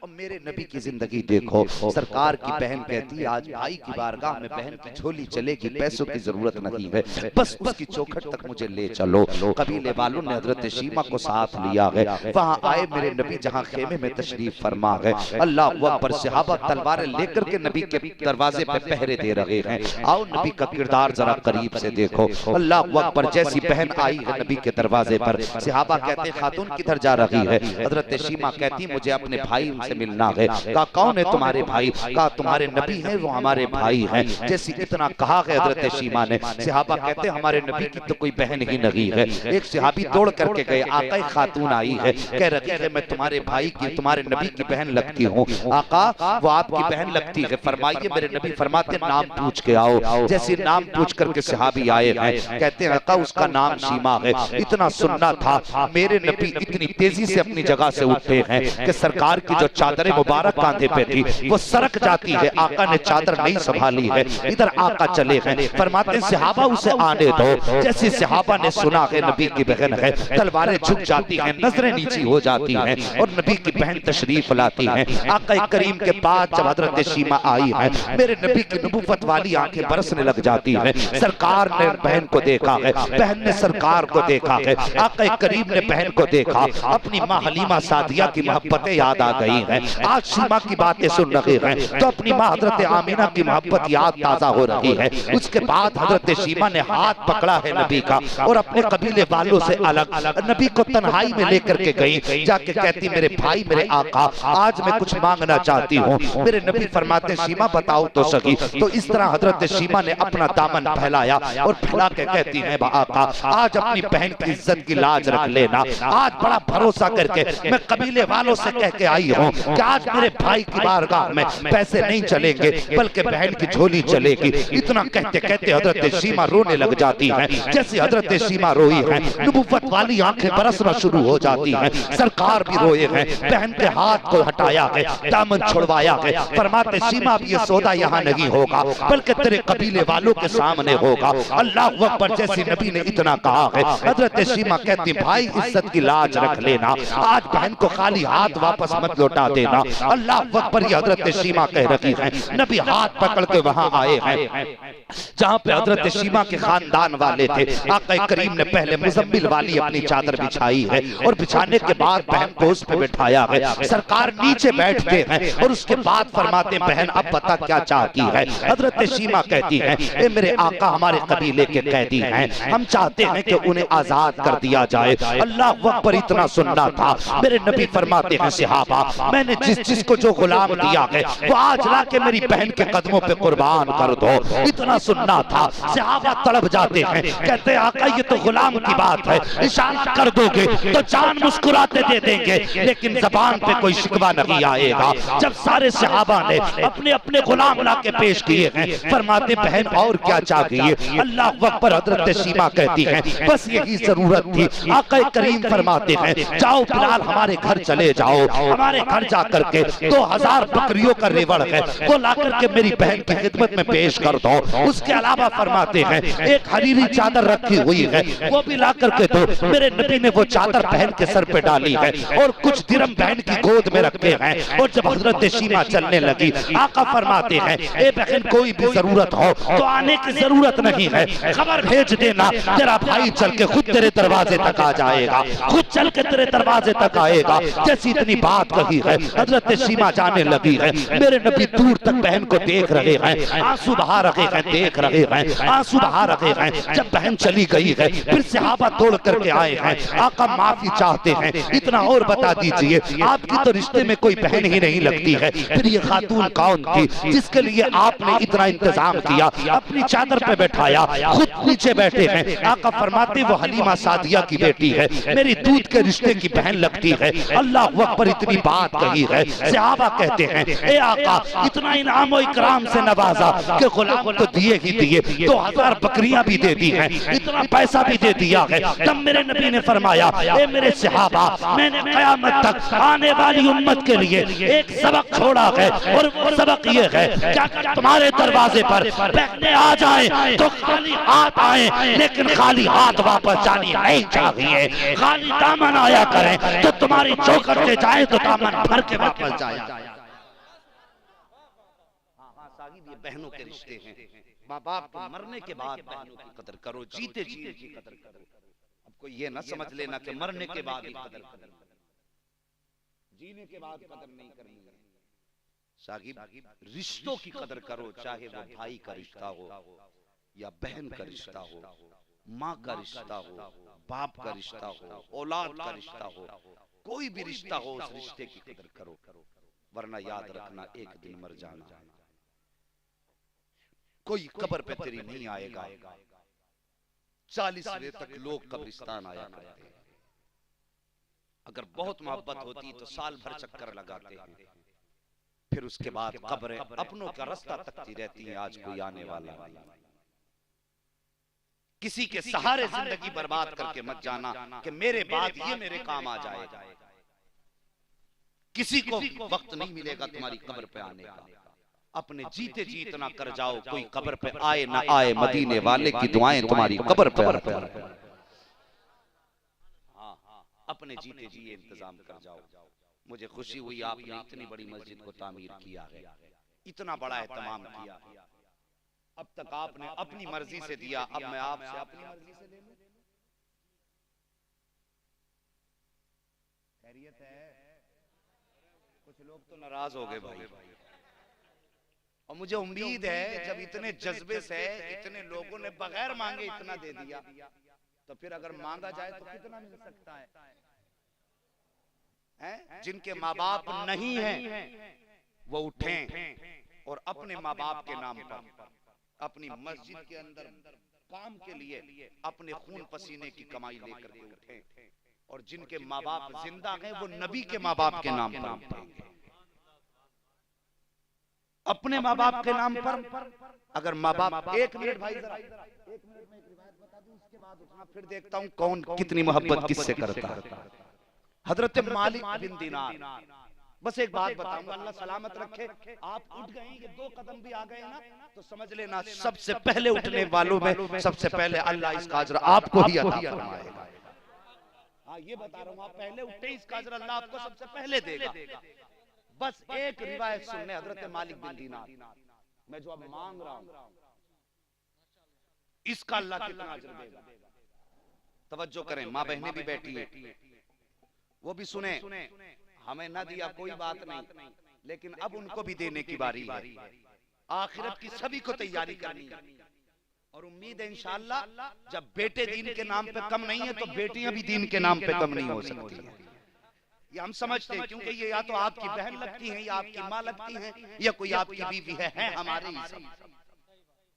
और मेरे नबी की जिंदगी देखो, सरकार की बहन कहती है आज भाई की बारगाह में बहन की झोली चलेगी, पैसों की जरूरत नहीं है, बस उसकी चौखट तक मुझे ले चलो। कबीले वालों ने हजरत शीमा को साथ लिया है, वहां आए मेरे नबी जहां खेमे में तशरीफ फरमा है। अल्लाह अकबर, सहाबा तलवारें लेकर के नबी के दरवाजे पे पहरे दे रहे हैं। आओ नबी का किरदार जरा करीब से देखो। अल्लाह अकबर, जैसी बहन आई है नबी के दरवाजे पर, सहाबा कहते हैं खातून किधर जा रही है? हजरत शीमा कहती मुझे अपने भाई से मिलना है। कहा कौन है तुम्हारे भाई? कहा तुम्हारे नबी हैं, वो हमारे भाई हैं। जैसे इतना कहा है हजरत शीमा ने, सहाबा कहते हमारे नबी की तो कोई बहन ही नहीं है। एक सहाबी दौड़ करके गए, आका खातून आई है, कह रही है मैं तुम्हारे भाई की, तुम्हारे नबी की बहन लगती हूँ। आका वो आपकी बहन लगती है, फरमाइए। मेरे नबी फरमाते नाम पूछ के आओ। जैसे नाम पूछ करके सहाबी आए हैं, कहते हैं आका उसका नाम शीमा है। इतना सुनना था, मेरे नबी इतनी तेजी से अपनी जगह से उठते हैं कि सरकार की जो चादरें मुबारक कांधे पे थी वो सरक जाती है। आका ने चादर नहीं संभाली है, इधर आका चले गए, फरमाते सहाबा उसे आने दो। जैसे सहाबा ने सुना है नबी की बहन है, तलवारें झुक जाती हैं, नजरें नीची हो जाती हैं और नबी की बहन तशरीफ लाती हैं। आका करीम के पास जब हजरत शीमा आई है, मेरे नबी की नबूवत वाली आंखें बरसने लग जाती हैं। सरकार ने बहन को देखा है, बहन ने सरकार को देखा है, आका करीम ने बहन को देखा। अपनी माँ हलीमा सादिया की मोहब्बतें याद आ गई हैं। आज शीमा की बातें सुन रहे हैं तो अपनी माँ हजरत आमीना की मोहब्बत याद ताजा हो रही है। उसके बाद हजरत शीमा ने हाथ पकड़ा है नबी का और अपने कबीले वालों से अलग नबी को तन्हाई में लेकर के गई। जाके कहती मेरे भाई, मेरे आका, आज मैं कुछ मांगना चाहती हूँ। मेरे नबी फरमाते शीमा बताओ तो सही। तो इस तरह हजरत शीमा ने अपना दामन फैलाया और फैला के कहती है आका आज अपनी बहन की इज्जत की लाज रख लेना। आज बड़ा भरोसा करके मैं कबीले वालों से कह के आई हूँ कि आज मेरे भाई की बारगाह में पैसे नहीं चलेंगे बल्कि बहन की झोली चलेगी। इतना कहते कहते हजरत शीमा रोने लग जाती है। जैसे हजरत शीमा रोई है, नबूवत वाली आंखें बरसना शुरू हो जाती हैं। सरकार भी रोए हैं, बहन के हाथ को हटाया है, दामन छुड़वाया है। फरमाते शीमा अब ये सौदा यहाँ नहीं होगा बल्कि तेरे कबीले वालों के सामने होगा। अल्लाह अकबर, जैसे नबी ने इतना कहा है, हजरत शीमा कहती भाई इज्जत की लाज रख लेना, आज बहन को खाली हाथ वापस मत लौटा देना। अल्लाह अकबर, ये हजरत शीमा कह रही है। नबी हाथ पकड़ के वहां आए हैं जहां पे हजरत शीमा के खानदान वाले थे। आका करीम ने पहले मुजम्मिल वाली अपनी चादर बिछाई है और बिछाने के बाद बहन को उस पे बिठाया है। सरकार नीचे बैठते हैं और उसके बाद फरमाते बहन अब पता क्या चाहती है? हजरत शीमा कहती है ए मेरे आका, हमारे कबीले के कैदी हैं, हम चाहते हैं कि उन्हें आजाद कर दिया जाए। अल्लाह अकबर, इतना सुनना था। मेरे नबी फरमाते हैं सहाबा मैंने जिस जिसको जो गुलाम दिया है वो आज लाके मेरी बहन के कदमों पे कुर्बान कर दो। इतना सुनना था। सहाबा तड़प जाते हैं, कहते आका ये तो गुलाम की बात है, इशारा कर दोगे तो जान मुस्कुराते दे देंगे लेकिन जबान पे कोई शिकवा नहीं आएगा। जब सारे सहाबा ने अपने अपने गुलाम लाके पेश किए हैं, फरमाते बहन और क्या चाहिए? अल्लाह अकबर, हजरत शीमा कहती है बस यही जरूरत थी। आका करीम फरमाते हैं जाओ बिलाल हमारे घर चले जाओ, हमारे घर जा करके 2000 बकरियों का रेवड़ है वो ला करके मेरी बहन की खिदमत में पेश कर दो। उसके अलावा फरमाते हैं एक हरीरी चादर रखी हुई है वो भी ला करके दो। मेरे नबी ने वो चादर बहन के सर पे डाली है और कुछ दिरहम बहन की गोद में रखे हैं। और जब हजरत शीमा चलने लगी, आका फरमाते हैं ए बहन कोई भी जरूरत हो तो आने की जरूरत नहीं है, खबर भेज देना, तेरा भाई चल के खुद तेरे दरवाजे तक आ जाएगा, खुद चल के तेरे दरवाजे तक आएगा। जैसी इतनी बात कही है, हजरत शीमा जाने लगी है। मेरे नबी दूर तक बहन को देख रहे हैं, आंसू बहा रहे हैं, देख रहे हैं, आंसू बहा रहे हैं। जब बहन चली गई है फिर सहाबा तोड़ करके आए हैं। आका माफी चाहते हैं, इतना और बता दीजिए आपकी तो रिश्ते में कोई बहन ही नहीं लगती है, फिर ये खातून कौन थी जिसके लिए आपने इतना इंतजाम किया, अपनी चादर पे बैठाया, खुद नीचे बैठे हैं। आका फरमाते वो हलीमा सादिया की बेटी है, मेरी दूध के रिश्ते की बहन लगती है। अल्लाह अकबर, इतनी बात कही है। सहाबा कहते हैं ए आका इतना इनाम और इकराम से नवाजा कि गुलाम तो दिए दिए ही दिए, 2000 बकरियां भी दे दी हैं, इतना पैसा भी दे दिया है। तब मेरे नबी ने फरमाया, ए मेरे सहाबा, मैंने क़यामत तक आने वाली उम्मत के लिए एक सबक छोड़ा है, और वो सबक ये है कि अगर तुम्हारे दरवाजे पर बहने आ जाए तो खाली हाथ आए, लेकिन खाली हाथ वापस जानी नहीं चाहिए। खाली दामन आया करें तो तुम्हारी चौखट से जाए तो दामन भर के वापस जाए। ये बहनों के रिश्ते हैं। माँ बाप के मरने के बाद बहनों की कदर करो, जीते जी की कदर करो। अब कोई ये ना समझ लेना कि मरने के बाद ही कदर करो, जीने के बाद कदर नहीं करनी है। साहिब रिश्तों की कदर करो, चाहे वो भाई का रिश्ता हो या बहन का रिश्ता हो, माँ का रिश्ता हो, बाप का रिश्ता हो, औलाद का रिश्ता हो, कोई भी रिश्ता हो, उस रिश्ते की कदर करो, वरना याद रखना एक दिन मर जाना। कोई कब्र पे तेरी नहीं आएगा। 40वें तक लोग कब्रिस्तान आया करते हैं। अगर बहुत मोहब्बत होती तो साल भर चक्कर लगाते हैं, फिर उसके बाद कब्रें अपनों का रास्ता तकती रहती है। आज कोई आने वाला नहीं। किसी के सहारे जिंदगी बर्बाद करके मत जाना कि मेरे बाद ये मेरे काम आ जाएगा। किसी को वक्त नहीं मिलेगा तुम्हारी कब्र पे आने का। अपने जीते जी इतना कर जाओ, कोई कब्र पे आए ना आए, मदीने वाले की दुआएं तुम्हारी कब्र पे आती हैं। हाँ, अपने जीते जी इंतजाम कर जाओ। मुझे खुशी हुई आपने इतनी बड़ी मस्जिद को तामीर किया है, इतना बड़ा एहतमाम किया है। अब तक आपने अपनी मर्जी से दिया, अब मैं आपसे अपनी मर्जी से ले लूं? खैरियत है? कुछ लोग तो नाराज हो गए भाई। और मुझे उम्मीद है जब इतने जज्बे से इतने लोगों ने बगैर मांगे इतना दे दिया, तो फिर अगर मांगा जाए तो कितना मिल सकता है? जिनके माँ बाप नहीं हैं वो उठें और अपने माँ बाप के नाम पर अपनी मस्जिद के अंदर काम के लिए अपने खून पसीने की कमाई लेकर के उठें, और जिनके माँ बाप जिंदा हैं वो नबी के माँ बाप के नाम पर उठेंगे। अपने माँ बाप के नाम पर अगर माँ बाप एक मिनट भाई जरा 1 मिनट में एक रिवायत बता दूं, उसके बाद उठना, फिर देखता हूं कौन कितनी मोहब्बत किससे करता है। हजरत मालिक बिन दीनार, बस एक बात बताऊंगा, अल्लाह सलामत रखे। आप उठ गए, ये 2 कदम भी आ गए ना तो समझ लेना सबसे पहले उठने वालों में सबसे पहले अल्लाह इसका अजर आपको ही अता फरमाएगा। हाँ, ये बता रहा हूँ, आप पहले उठे, इसका अजर अल्लाह आपको सबसे पहले देगा। बस एक रिवायत सुनने, हजरत मालिक बिन दीनार, मैं जो अब मांग रहा हूं इसका अल्लाह कितना अजर देगा। तवज्जो करें, माँ बहनें भी बैठी है, वो भी सुने। हमें ना दिया कोई बात नहीं, लेकिन अब उनको भी देने की बारी है। आखिरत की सभी को तैयारी करनी है, और उम्मीद है इंशाअल्लाह जब बेटे दीन के नाम पे कम नहीं है तो बेटियां भी दीन के नाम पे कम नहीं हो सकती हैं। ये हम समझते हैं, क्योंकि ये या तो आपकी बहन लगती हैं, या आपकी माँ लगती हैं, या कोई आपकी बीवी है हमारे ही सब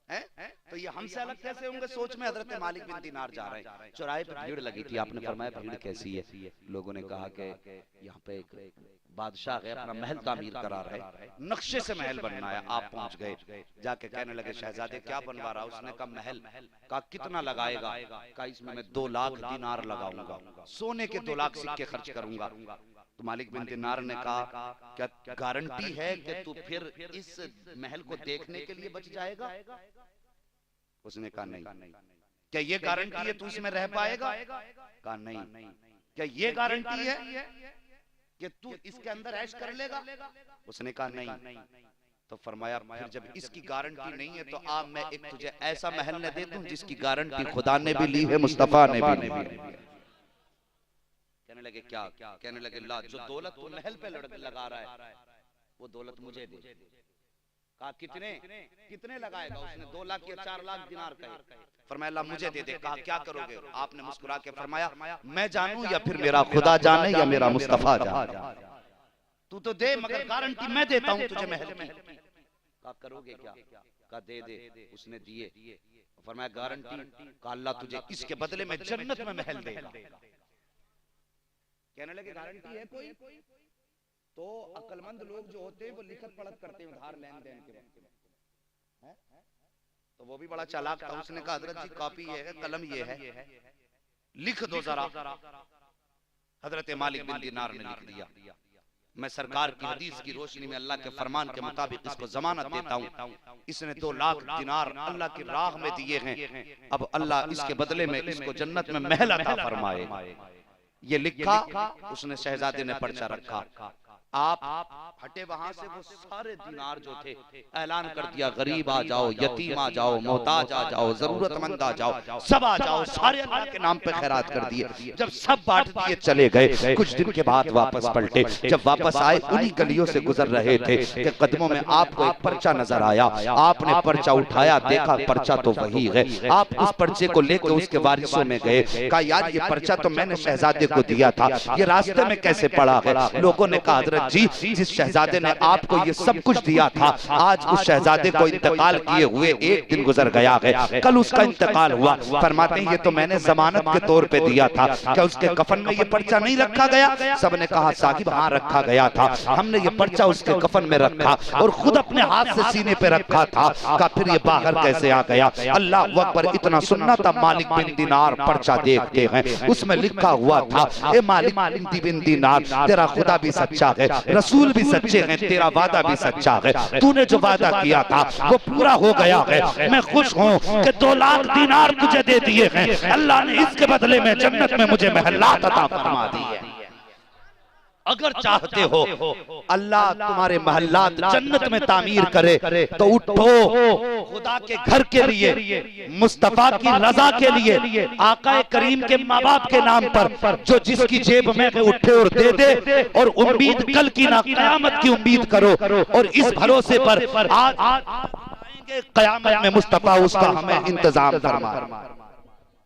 है। तो ये हमसे अलग कैसे होंगे? सोच में हजरत मालिक बिन दीनार जा रहे हैं, चौराहे पर भीड़ लगी थी। आपने फरमाया भीड़ कैसी है? लोगों ने कहा कि यहाँ पे एक बादशाह है, अपना महल तामीर करा रहे, नक्शे से महल बनना है। आप पहुंच गए, जाके कहने लगे शहजादे क्या बनवा रहा? उसने कहा महल। कहा कितना लगाएगा? कहा इसमें मैं 2 लाख दिनार लगाऊंगा, सोने के 2 लाख सिक्के खर्च करूंगा। तो मालिक बिन दीनार ने कहा क्या गारंटी है कि तू फिर इस महल को देखने के लिए बच जाएगा? उसने कहा नहीं। क्या ये गारंटी है तू इसमें रह पाएगा? कहा नहीं। क्या ये गारंटी है कि तू इसके अंदर ऐश कर लेगा? उसने कहा नहीं। तो फरमाया फिर जब इसकी गारंटी नहीं है तो आप मैं एक तुझे ऐसा महल न दे दूं जिसकी गारंटी खुदा ने भी ली है, मुस्तफा ने भी ली है। कहने लगे क्या? कहने लगे ला, जो दौलत तू महल पे लगा रहा है वो दौलत मुझे दे। कहा कितने लगाएगा? उसने 2 लाख या 4 लाख दिनार कहे। फरमाया ला मुझे दे दे। कहा क्या करोगे? आपने मुस्कुरा के फरमाया मैं जानूं या फिर मेरा खुदा जाने या मेरा मुस्तफा जाने, तू तो दे मगर गारंटी मैं देता हूं तुझे महल की। कहा करोगे क्या? कहा दे दे। उसने दिए। फरमाया गारंटी? कहा अल्लाह तुझे इसके बदले में जन्नत में महल देगा। कहने लगे गारंटी है कोई? तो अक्लमंद लोग जो होते हैं वो लिखत पढ़त करते हैं उधार लेन देन के वक्त में। तो वो भी बड़ा चालाक था, उसने कहा हजरत जी कॉपी ये है, कलम ये है, लिख दो जरा। हजरत मालिक बिन दीनार ने लिख दिया, मैं सरकार की हदीस की रोशनी में अल्लाह के फरमान के मुताबिक इसको जमानत देता हूँ, इसने 2 लाख दिनार अल्लाह की राह में दिए हैं, अब अल्लाह इसके बदले में इसको जन्नत में महल अता फरमाए। ये लिखा, उसने शहजादे ने पर्चा रखा। आप हटे वहां से, वो सारे दिनार जो थे ऐलान कर दिया, गरीब आ जाओ, यतीम आ जाओ, मोहताज आ जाओ, जरूरतमंद आ जाओ, सब आ जाओ, सारे अल्लाह के नाम पे खैरात कर दिए। जब सब बांट दिए चले गए, कुछ दिन के बाद वापस पलटे। जब वापस आए, उन्हीं गलियों से गुजर रहे थे कि कदमों में आपको एक पर्चा नजर आया। आपने पर्चा उठाया, देखा पर्चा तो वही है। आप उस पर्चे को लेकर उसके वारिसों में गए, कहा यार ये पर्चा तो मैंने शहजादे को दिया था, ये रास्ते में कैसे पड़ा है? लोगों ने कहा हजरत जी, जिस शहजादे ने आपको ये सब कुछ दिया था, आज उस शहजादे को इंतकाल किए हुए 1 दिन गुजर गया है, कल उसका इंतकाल हुआ। फरमाते हैं ये तो मैंने जमानत के तौर पे दिया था, क्या उसके कफन में ये पर्चा नहीं रखा गया? सबने कहा साहिब हाँ रखा गया था, हमने ये पर्चा उसके कफन में रखा और खुद अपने हाथ से सीने पे रखा था। का फिर ये बाहर कैसे आ गया? अल्लाह अकबर, इतना सुनना था। मालिक बिन दीनार पर्चा देखते हैं, उसमें लिखा हुआ था, ए मालिक बिन दीनार, तेरा खुदा भी सच्चा है, रसूल भी सच्चे हैं, तेरा वादा भी सच्चा है, तूने जो वादा किया था वो पूरा हो गया है। मैं खुश हूँ कि 2 लाख दिनार तुझे दे दिए हैं, अल्लाह ने इसके बदले में जन्नत में मुझे महल्लात अता फरमा दी है। अगर चाहते हो अल्लाह तुम्हारे महल्लात जन्नत में तामीर करे तो उठो, खुदा के घर के लिए, मुस्तफा की रजा के लिए, आका करीम के माँ बाप के नाम पर जो जिसकी जेब में उठे और दे दे, और उम्मीद कल की ना कयामत की उम्मीद करो, और इस भरोसे पर आज आएंगे कयामत में मुस्तफा, उसका हमें इंतजाम फरमा।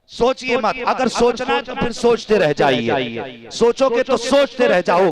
सोचिए मत, अगर सोचना है तो फिर सोचते रह जाइए, सोचोगे तो सोचते रह जाओ।